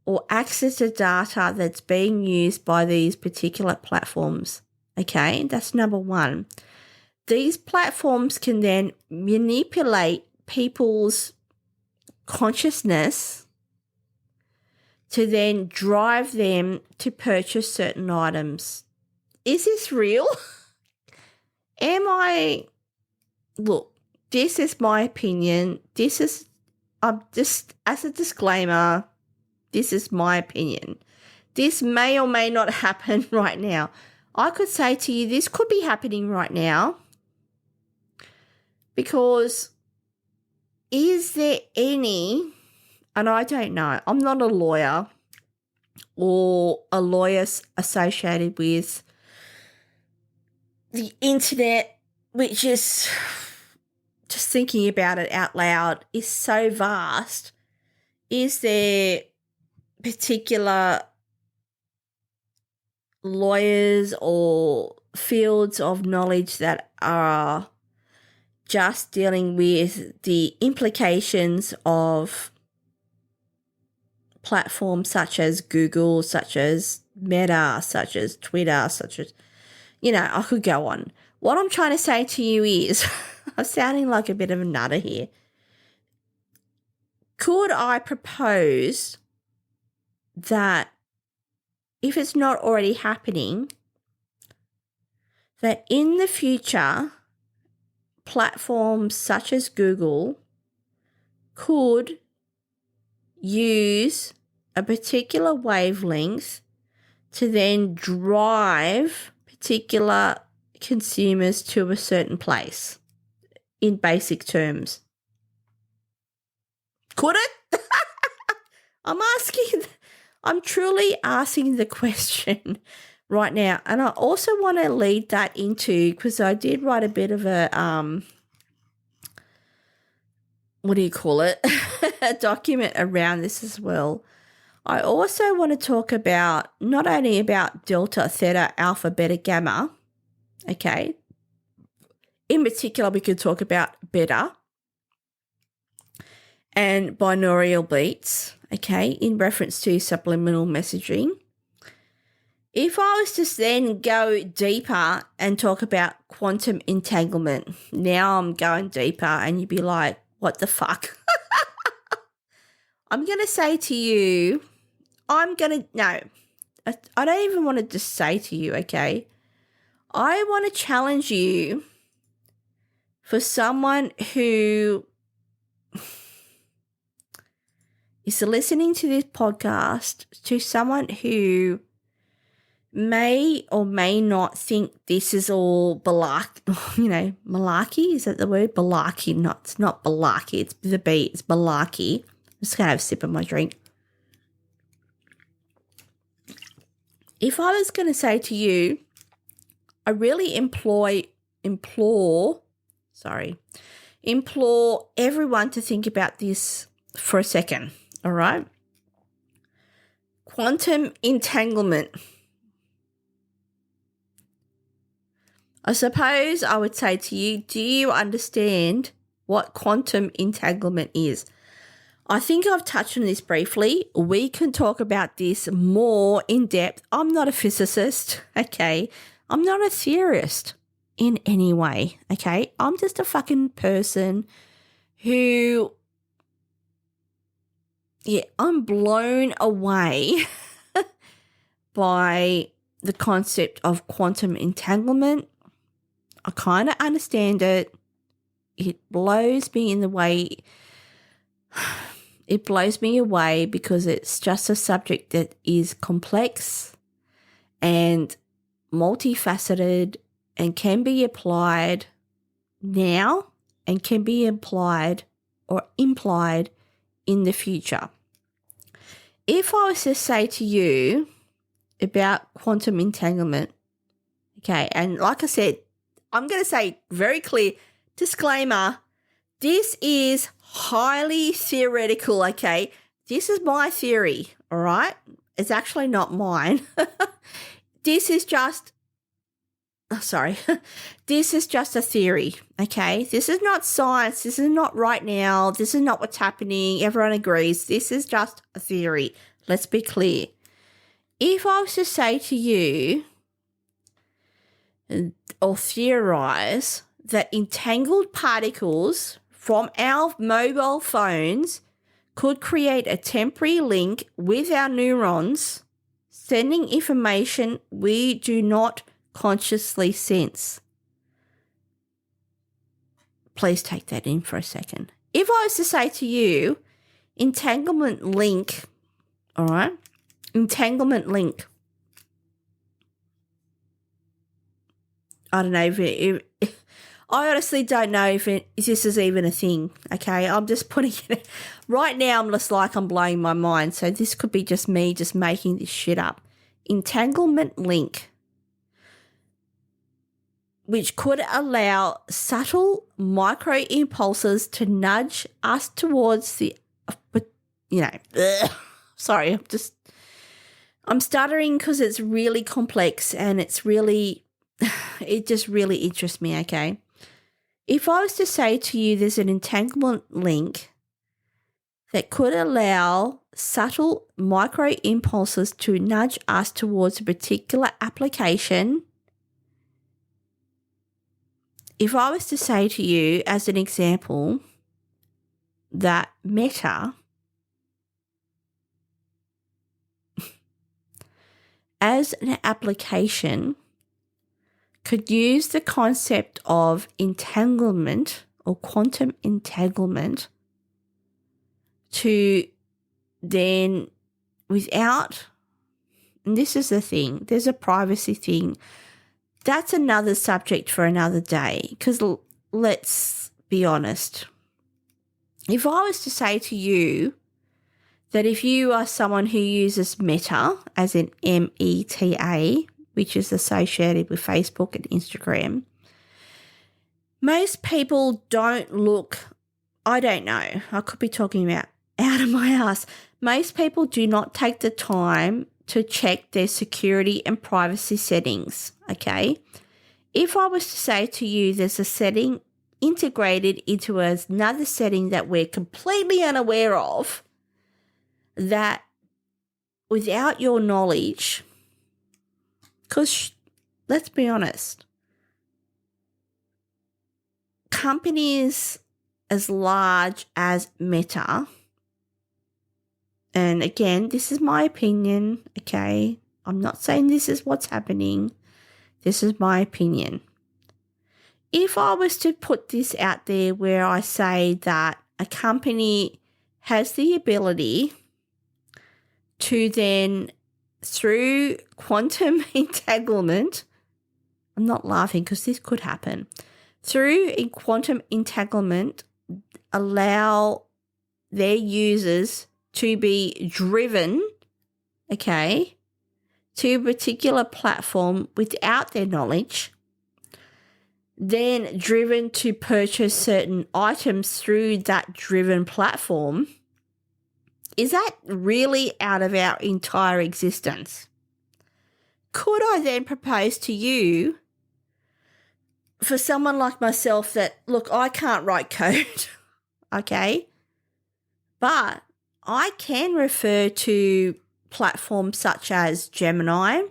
S1: or access to data that's being used by these particular platforms. Okay, that's number one. These platforms can then manipulate people's consciousness to then drive them to purchase certain items. Is this real? Look, this is my opinion. I'm just, as a disclaimer, this is my opinion. This may or may not happen right now. I could say to you, this could be happening right now, because is there any, and I don't know, I'm not a lawyer or a lawyer associated with the internet, which is, just thinking about it out loud, is so vast. Is there particular lawyers or fields of knowledge that are just dealing with the implications of platforms such as Google, such as Meta, such as Twitter, such as, I could go on. What I'm trying to say to you is, I'm sounding like a bit of a nutter here. Could I propose that, if it's not already happening, that in the future, platforms such as Google could use a particular wavelength to then drive particular consumers to a certain place, in basic terms? Could it? I'm truly asking the question right now. And I also want to lead that into, because I did write a bit of a, a document around this as well. I also want to talk about, not only about delta, theta, alpha, beta, gamma, okay? In particular, we could talk about beta and binaural beats, okay, in reference to subliminal messaging. If I was to then go deeper and talk about quantum entanglement, now I'm going deeper and you'd be like, what the fuck? I'm going to say to you, I don't even want to just say to you, okay? I want to challenge you, for someone who is listening to this podcast, to someone who may or may not think this is all malarkey, is that the word? Malarkey, it's not malarkey, it's the B, it's malarkey. I'm just going to have a sip of my drink. If I was going to say to you, I really implore everyone to think about this for a second, all right? Quantum entanglement. I suppose I would say to you, do you understand what quantum entanglement is? I think I've touched on this briefly. We can talk about this more in depth. I'm not a physicist, okay? I'm not a theorist in any way, okay? I'm just a fucking person who, I'm blown away by the concept of quantum entanglement. I kind of understand it. It blows me away because it's just a subject that is complex and multifaceted and can be applied now and can be applied or implied in the future. If I was to say to you about quantum entanglement, Okay, and like I said, I'm going to say very clear disclaimer, this is highly theoretical, okay? This is my theory, all right? It's actually not mine. This is just, this is just a theory, okay? This is not science. This is not right now. This is not what's happening. Everyone agrees. This is just a theory. Let's be clear. If I was to say to you or theorize that entangled particles from our mobile phones could create a temporary link with our neurons, sending information we do not consciously sense. Please take that in for a second. If I was to say to you, entanglement link, all right, entanglement link, I don't know if I honestly don't know if this is even a thing, okay? I'm just putting it – right now I'm just like I'm blowing my mind, so this could be just me just making this shit up. Entanglement link, which could allow subtle micro impulses to nudge us towards the sorry, I'm stuttering because it's really complex and it's really – it just really interests me, okay? If I was to say to you there's an entanglement link that could allow subtle micro impulses to nudge us towards a particular application, if I was to say to you as an example that Meta as an application could use the concept of entanglement or quantum entanglement to then without, and this is the thing, there's a privacy thing. That's another subject for another day because let's be honest. If I was to say to you that if you are someone who uses Meta, as in META, which is associated with Facebook and Instagram, most people don't look, I don't know, I could be talking about out of my ass. Most people do not take the time to check their security and privacy settings, okay? If I was to say to you there's a setting integrated into another setting that we're completely unaware of, that without your knowledge, because let's be honest, companies as large as Meta, and again, this is my opinion, okay? I'm not saying this is what's happening. This is my opinion. If I was to put this out there where I say that a company has the ability to then, through quantum entanglement, I'm not laughing because this could happen, through a quantum entanglement, allow their users to be driven, okay, to a particular platform without their knowledge, then driven to purchase certain items through that driven platform, is that really out of our entire existence? Could I then propose to you, for someone like myself that, look, I can't write code, okay, but I can refer to platforms such as Gemini.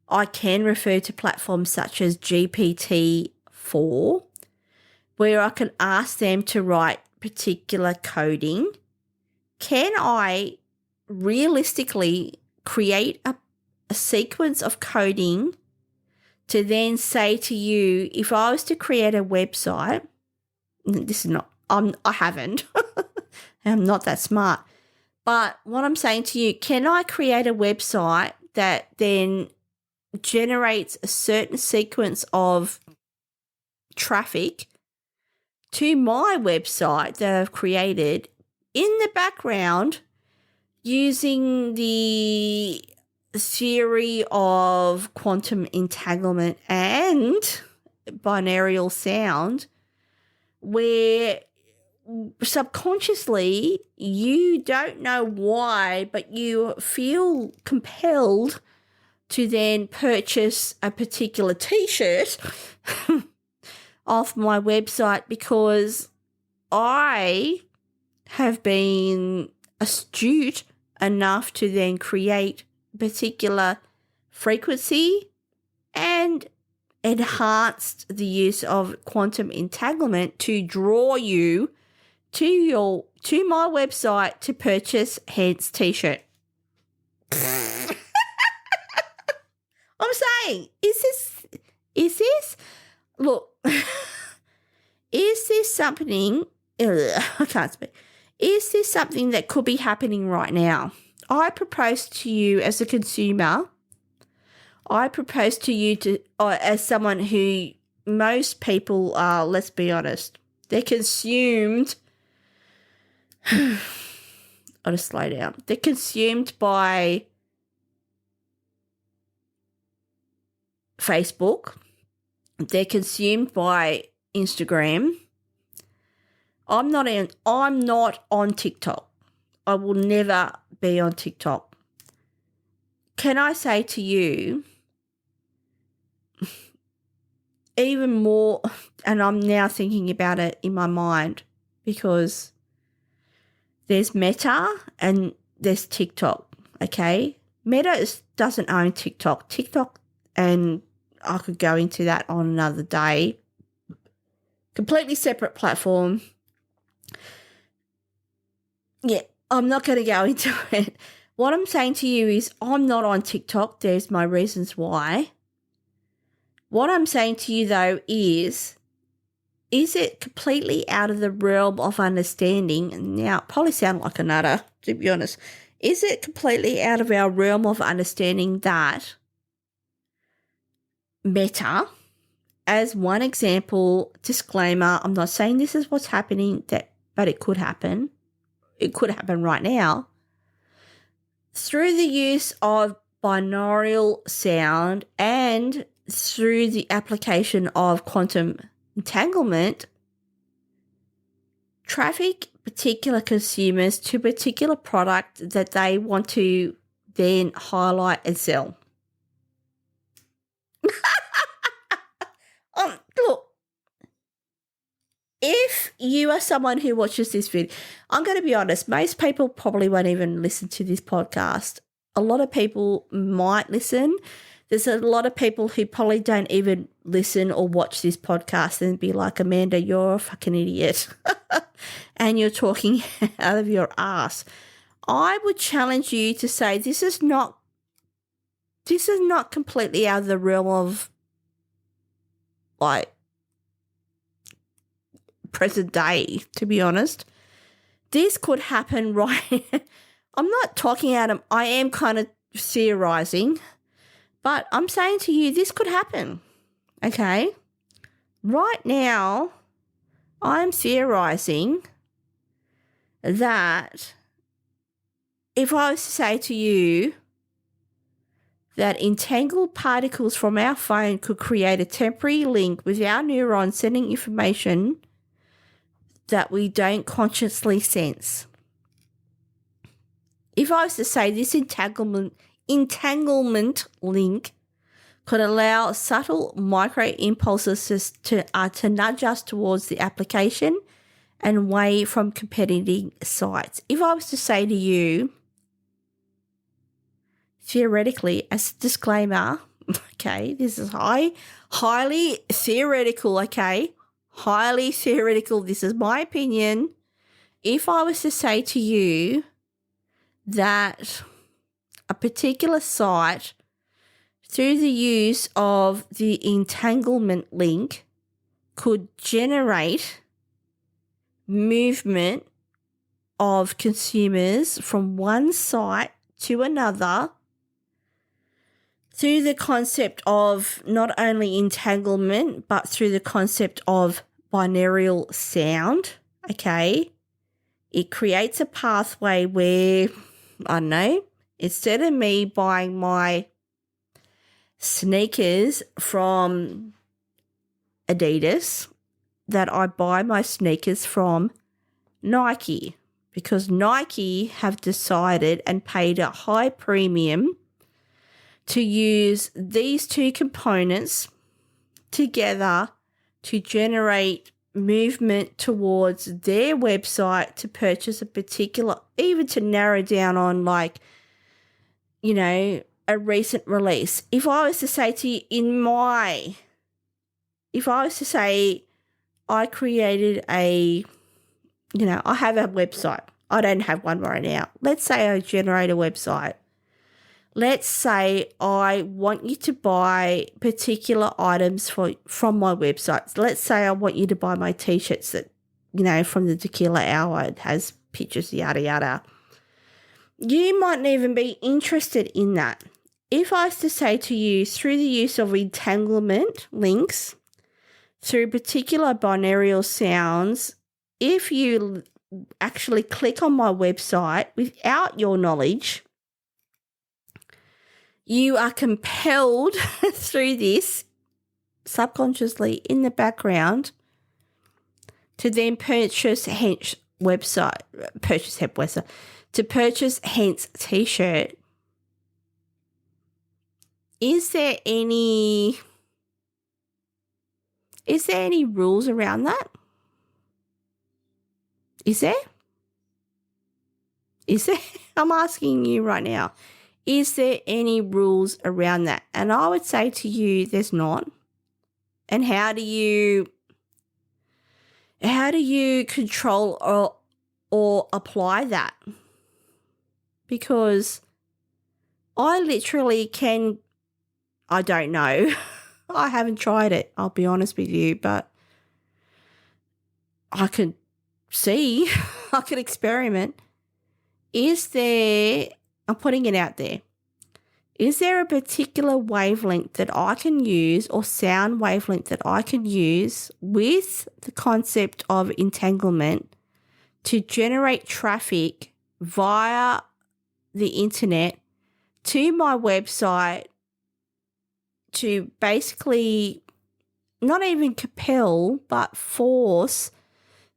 S1: I can refer to platforms such as GPT-4, where I can ask them to write particular coding. Can I realistically create a sequence of coding to then say to you, if I was to create a website, this is not, I haven't, I'm not that smart, but what I'm saying to you, can I create a website that then generates a certain sequence of traffic to my website that I've created in the background using the theory of quantum entanglement and binaural sound where subconsciously you don't know why, but you feel compelled to then purchase a particular T-shirt off my website because I have been astute enough to then create a particular frequency and enhanced the use of quantum entanglement to draw you to my website to purchase hence T-shirt. I'm saying, is this look, is this something, I can't speak, is this something that could be happening right now? I propose to you as a consumer, I propose to you to, as someone who most people are, let's be honest, they're consumed, I'll just slow down, they're consumed by Facebook, they're consumed by Instagram. I'm not on TikTok. I will never be on TikTok. Can I say to you, even more, and I'm now thinking about it in my mind because there's Meta and there's TikTok, okay? Meta doesn't own TikTok. TikTok, and I could go into that on another day, completely separate platform. Yeah, I'm not going to go into it. What I'm saying to you is I'm not on TikTok. There's my reasons why. What I'm saying to you, though, is it completely out of the realm of understanding? And now, it probably sound like a nutter, to be honest. Is it completely out of our realm of understanding that Meta, as one example, disclaimer, I'm not saying this is what's happening, but it could happen. It could happen right now. Through the use of binaural sound and through the application of quantum entanglement, traffic particular consumers to a particular product that they want to then highlight and sell. Look, if you are someone who watches this video, I'm going to be honest, most people probably won't even listen to this podcast. A lot of people might listen. There's a lot of people who probably don't even listen or watch this podcast and be like, Amanda, you're a fucking idiot. And you're talking out of your ass. I would challenge you to say this is not completely out of the realm of like present day, to be honest. This could happen right. I'm not talking out of, I am kind of theorizing, but I'm saying to you, this could happen. Okay. Right now, I'm theorizing that if I was to say to you that entangled particles from our phone could create a temporary link with our neurons sending information that we don't consciously sense. If I was to say this entanglement link could allow subtle micro impulses to nudge us towards the application and away from competing sites. If I was to say to you, theoretically, as a disclaimer, okay, this is highly theoretical, okay, highly theoretical, this is my opinion. If I was to say to you that a particular site, through the use of the entanglement link, could generate movement of consumers from one site to another through the concept of not only entanglement, but through the concept of binaural sound, okay? It creates a pathway where, I don't know, Instead of me buying my sneakers from Adidas, that I buy my sneakers from Nike, because Nike have decided and paid a high premium to use these two components together to generate movement towards their website to purchase a particular, even to narrow down on like, you know, a recent release. If I was to say to you I created I have a website. I don't have one right now. Let's say I generate a website. Let's say I want you to buy particular items from my website. Let's say I want you to buy my T-shirts that, from the Tequila Hour. It has pictures, yada, yada. You mightn't even be interested in that. If I was to say to you, through the use of entanglement links, through particular binaural sounds, if you actually click on my website without your knowledge, you are compelled through this subconsciously in the background to then purchase hence T-shirt. Is there any rules around that? Is there? I'm asking you right now. Is there any rules around that? And I would say to you, there's not. And how do you control or apply that? Because I literally I don't know. I haven't tried it, I'll be honest with you, but I could see, I could experiment. I'm putting it out there. Is there a particular wavelength that I can use or sound wavelength that I can use with the concept of entanglement to generate traffic via the internet to my website to basically not even compel but force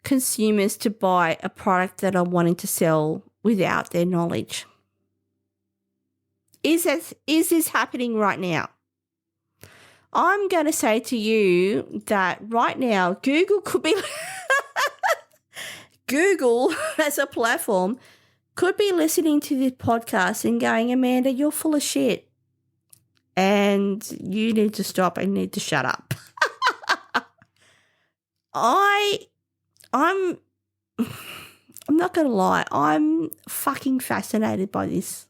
S1: consumers to buy a product that I'm wanting to sell without their knowledge? Is this happening right now? I'm going to say to you that right now Google could be Google as a platform could be listening to this podcast and going, Amanda, you're full of shit and you need to stop and need to shut up. I'm not going to lie. I'm fucking fascinated by this.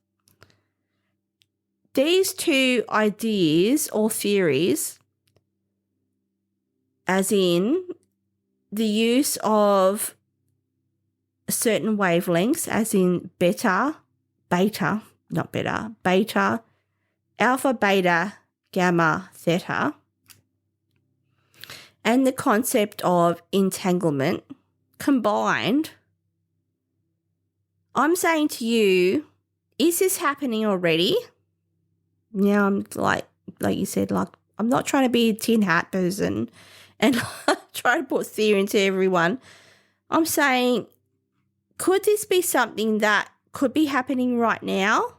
S1: These two ideas or theories, as in the use of certain wavelengths, as in beta, alpha, beta, gamma, theta, and the concept of entanglement combined, I'm saying to you, is this happening already? Now I'm like you said, like I'm not trying to be a tin hat person and try to put theory into everyone. I'm saying, could this be something that could be happening right now?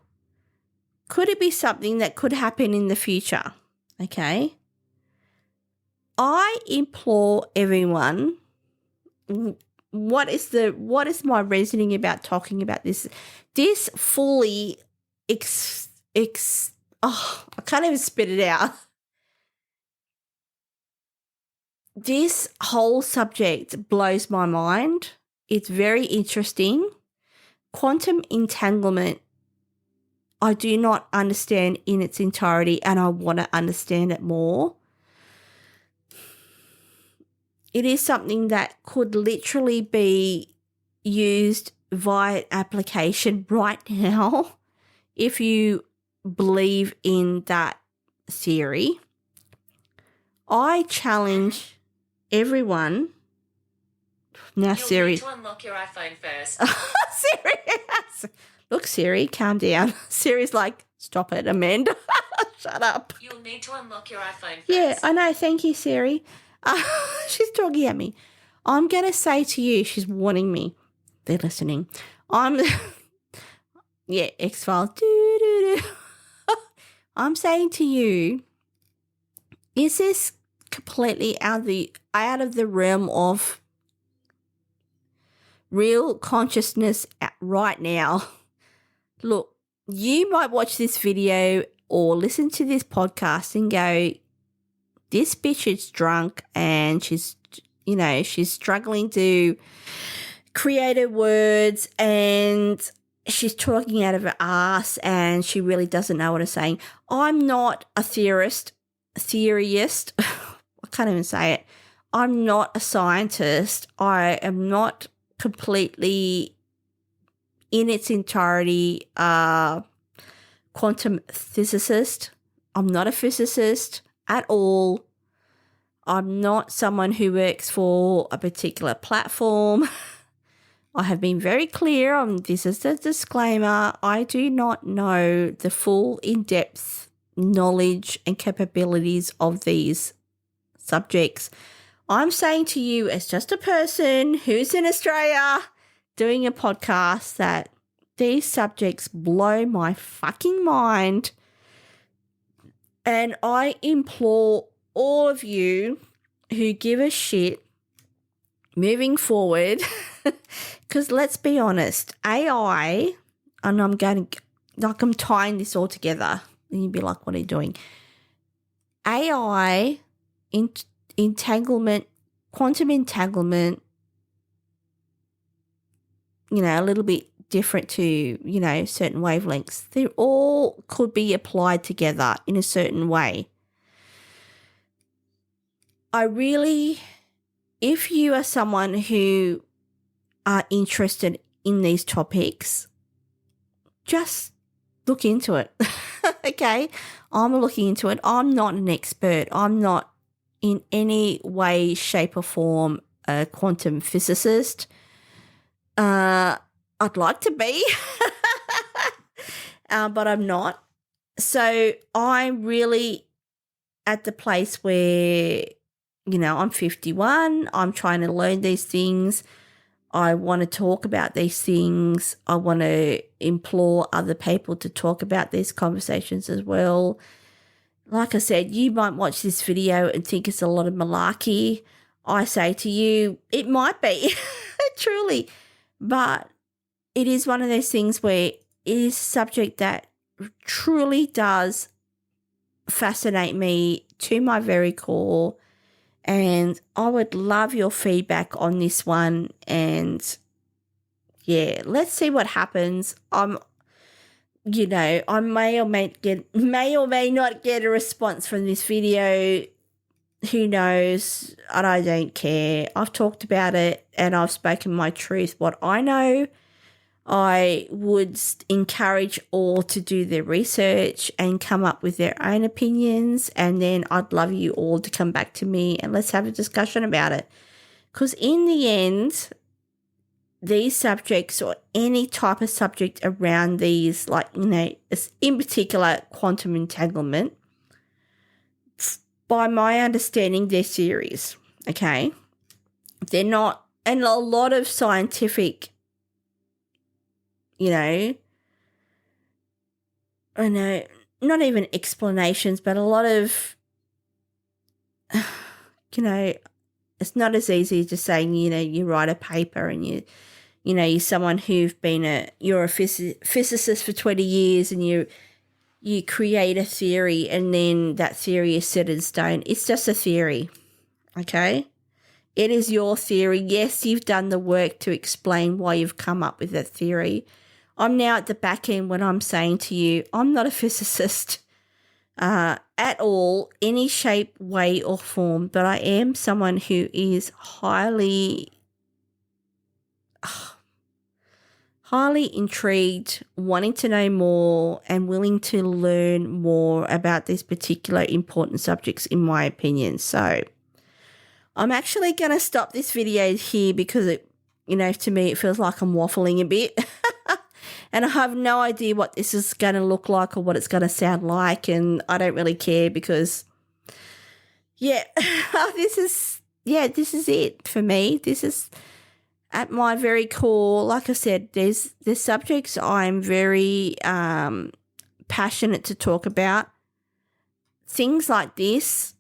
S1: Could it be something that could happen in the future? Okay. I implore everyone, what is my reasoning about talking about this? This fully I can't even spit it out. This whole subject blows my mind. It's very interesting. Quantum entanglement, I do not understand in its entirety, and I want to understand it more. It is something that could literally be used via application right now if you believe in that theory. I challenge everyone. Now, Siri.
S2: You'll need to unlock your iPhone first.
S1: Siri, Look, Siri, calm down. Siri's like, stop it, Amanda. Shut up.
S2: You'll need to unlock your iPhone first.
S1: Yeah, I know. Thank you, Siri. She's talking at me. I'm going to say to you, she's warning me. They're listening. Yeah, X-Files. I'm saying to you, is this completely out of the realm of real consciousness right now? Look, you might watch this video or listen to this podcast and go, this bitch is drunk and she's struggling to create her words and she's talking out of her ass and she really doesn't know what she's saying. I'm not a theorist. I can't even say it. I'm not a scientist. I am not completely in its entirety quantum physicist. I'm not a physicist at all. I'm not someone who works for a particular platform. I have been very clear on this is the disclaimer. I do not know the full in-depth knowledge and capabilities of these subjects. I'm saying to you as just a person who's in Australia doing a podcast that these subjects blow my fucking mind. And I implore all of you who give a shit moving forward, because let's be honest, AI, and I'm tying this all together, and you'd be like, what are you doing? AI, entanglement, quantum entanglement, a little bit different to, certain wavelengths. They all could be applied together in a certain way. If you are someone who are interested in these topics, just look into it. Okay? I'm looking into it. I'm not an expert. I'm not in any way, shape or form a quantum physicist. I'd like to be, but I'm not. So I'm really at the place where, I'm 51. I'm trying to learn these things. I want to talk about these things. I want to implore other people to talk about these conversations as well. Like I said, you might watch this video and think it's a lot of malarkey. I say to you, it might be, truly. But it is one of those things where it is a subject that truly does fascinate me to my very core. And I would love your feedback on this one. And yeah, let's see what happens. I may or may not get a response from this video. Who knows? And I don't care. I've talked about it and I've spoken my truth, what I know. I would encourage all to do their research and come up with their own opinions, and then I'd love you all to come back to me and let's have a discussion about it. Because in the end, these subjects or any type of subject around these, in particular quantum entanglement, by my understanding, they're serious, okay? They're not, and a lot of scientific, I know, not even explanations, but a lot of, it's not as easy as just saying, you write a paper and you're someone you're a physicist for 20 years and you create a theory and then that theory is set in stone. It's just a theory, okay? It is your theory. Yes, you've done the work to explain why you've come up with that theory. I'm now at the back end when I'm saying to you, I'm not a physicist at all, any shape, way or form, but I am someone who is highly intrigued, wanting to know more and willing to learn more about these particular important subjects, in my opinion. So I'm actually going to stop this video here because to me, it feels like I'm waffling a bit. And I have no idea what this is going to look like or what it's going to sound like, and I don't really care because, yeah, this is it for me. This is at my very core. Like I said, there's subjects I'm very passionate to talk about. Things like this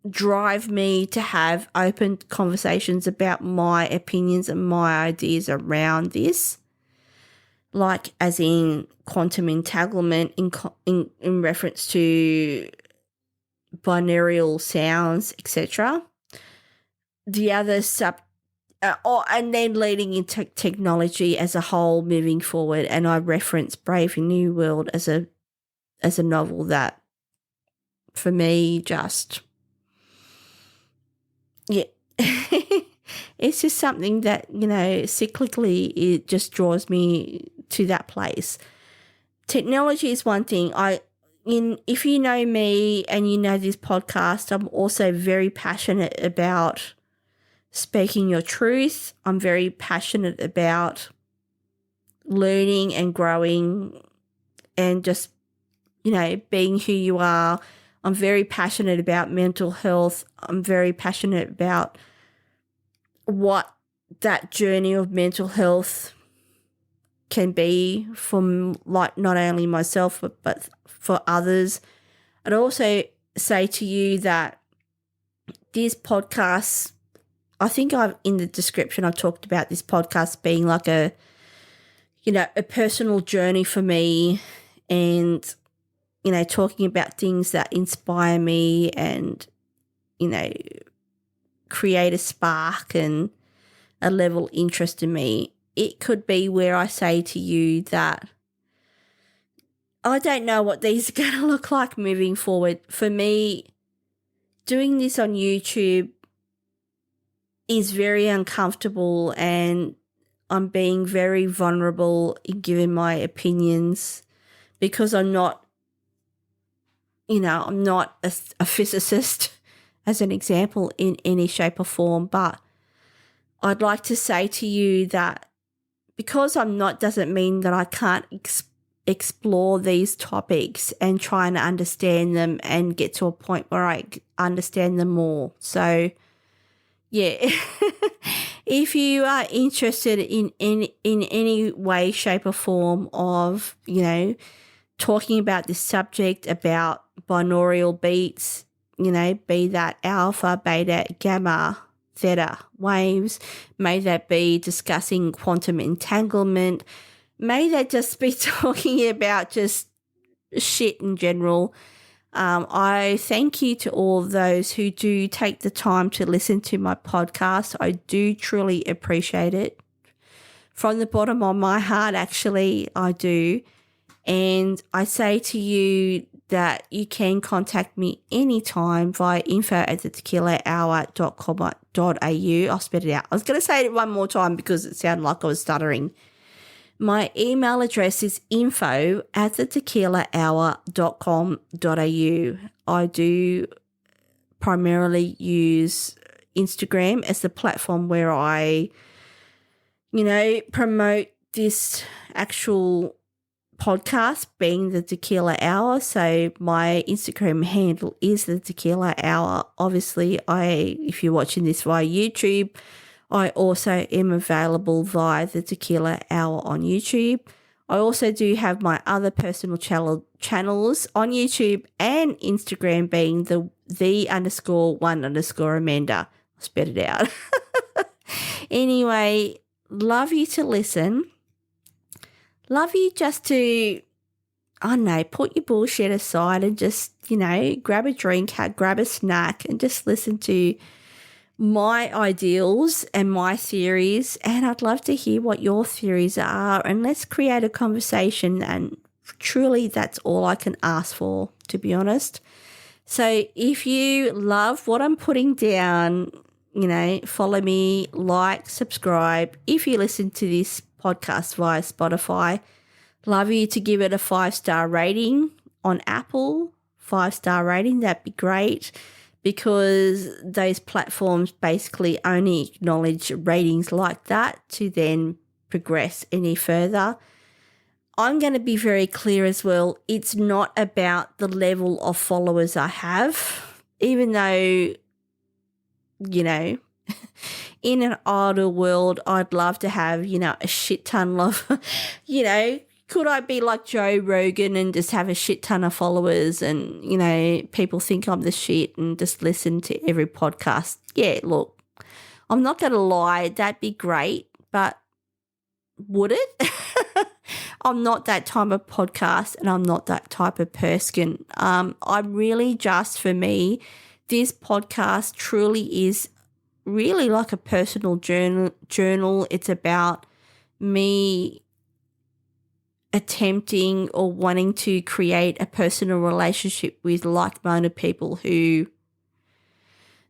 S1: drive me to have open conversations about my opinions and my ideas around this, like as in quantum entanglement in reference to binaural sounds, etc. The other and then leading into technology as a whole moving forward, and I reference Brave New World as a novel that, for me, just, yeah, it's just something that, cyclically it just draws me to that place. Technology is one thing. If you know me and you know this podcast, I'm also very passionate about speaking your truth. I'm very passionate about learning and growing and just, being who you are. I'm very passionate about mental health. I'm very passionate about what that journey of mental health can be for, like, not only myself but for others. I'd also say to you that these podcasts, I think in the description I talked about this podcast being like a personal journey for me, and talking about things that inspire me and create a spark and a level of interest in me. It could be where I say to you that I don't know what these are going to look like moving forward. For me, doing this on YouTube is very uncomfortable, and I'm being very vulnerable in giving my opinions because I'm not, I'm not a physicist, as an example, in any shape or form. But I'd like to say to you that because I'm not doesn't mean that I can't explore these topics and try and understand them and get to a point where I understand them more. So, yeah, if you are interested in any way, shape or form of, talking about this subject, about binaural beats, be that alpha, beta, gamma, theta waves, may that be discussing quantum entanglement, may that just be talking about just shit in general. I thank you to all those who do take the time to listen to my podcast. I do truly appreciate it. From the bottom of my heart, actually, I do. And I say to you that you can contact me anytime via info@thetequilahour.com.au. I'll spit it out. I was going to say it one more time because it sounded like I was stuttering. My email address is info@thetequilahour.com.au. I do primarily use Instagram as the platform where I, promote this actual podcast, being the Tequila Hour. So my Instagram handle is the Tequila Hour. Obviously, if you're watching this via YouTube, I also am available via the Tequila Hour on YouTube. I also do have my other personal channels on YouTube and Instagram, being the_1_Amanda. I'll spit it out. Anyway, love you to listen. Love you just to, I don't know, put your bullshit aside and just, grab a drink, grab a snack and just listen to my ideals and my theories. And I'd love to hear what your theories are, and let's create a conversation. And truly, that's all I can ask for, to be honest. So if you love what I'm putting down, follow me, like, subscribe. If you listen to this podcast via Spotify, love you to give it a 5-star rating. On Apple, 5-star rating, that'd be great, because those platforms basically only acknowledge ratings like that to then progress any further. I'm going to be very clear as well. It's not about the level of followers I have, even though, you know, in an ideal world, I'd love to have, you know, a shit ton of, you know, could I be like Joe Rogan and just have a shit ton of followers and, you know, people think I'm the shit and just listen to every podcast? Yeah, look, I'm not going to lie, that'd be great, but would it? I'm not that type of podcast and I'm not that type of person. I'm really just, for me, this podcast truly is really like a personal journal. It's about me attempting or wanting to create a personal relationship with like-minded people who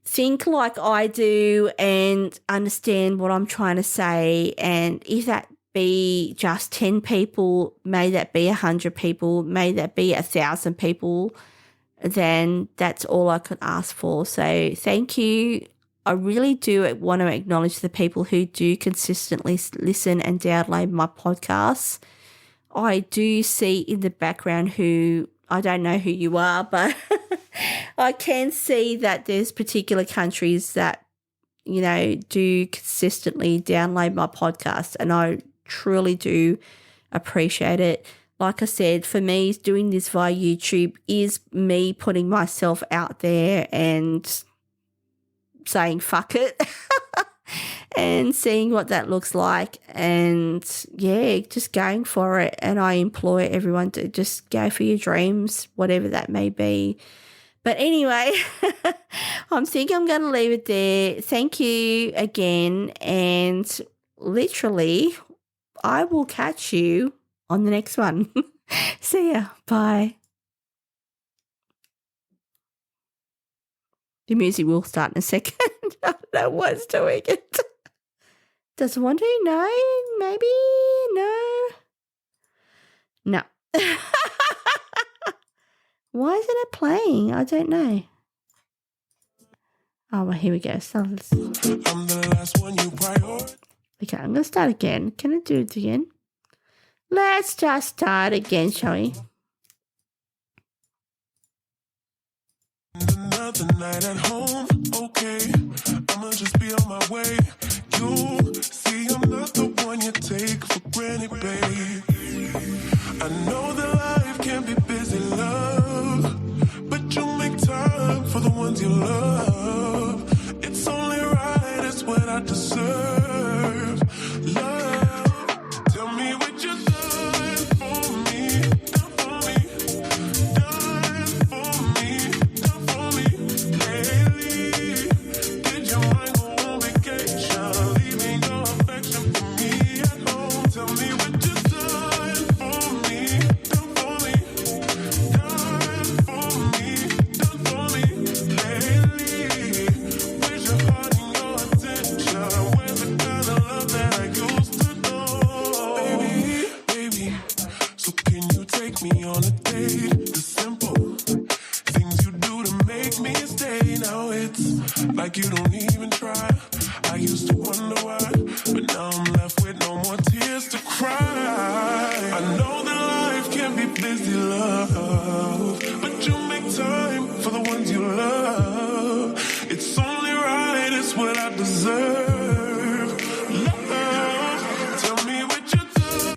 S1: think like I do and understand what I'm trying to say. And if that be just 10 people, may that be 100 people, may that be 1,000 people, then that's all I could ask for. So thank you. I really do want to acknowledge the people who do consistently listen and download my podcasts. I do see in the background who, I don't know who you are, but I can see that there's particular countries that, you know, do consistently download my podcast, and I truly do appreciate it. Like I said, for me, doing this via YouTube is me putting myself out there and saying fuck it and seeing what that looks like, and yeah, just going for it. And I implore everyone to just go for your dreams, whatever that may be. But anyway, I think I'm going to leave it there. Thank you again, and literally I will catch you on the next one. See ya. Bye. The music will start in a second. I don't know what's doing it. Does one do? No? Maybe? No? No. Why isn't it playing? I don't know. Oh, well, here we go. So I'm the last one you prioritize. Okay, I'm going to start again. Can I do it again? Let's just start again, shall we? Another night at home, okay. I'ma just be on my way. You see, I'm not the one you take for granted, babe. I know that life can be busy, love, but you make time for the ones you love. It's only right, it's what I deserve. Love, tell me what you've done for me, done for me, done for me, done for me lately. Did your mind go on vacation, leaving your affection for me at home? Tell me what you've done for me, done for me, done for me, done for me lately. Where's your heart and your attention? Where's the kind of love that I used to know? Baby, baby, so can you take me on a date? The simple things you do to make me stay. Now it's like you don't even try. I used to wonder why, but now I'm left with no more tears to cry. I know that life can be busy, love, but you make time for the ones you love. It's only right, it's what I deserve.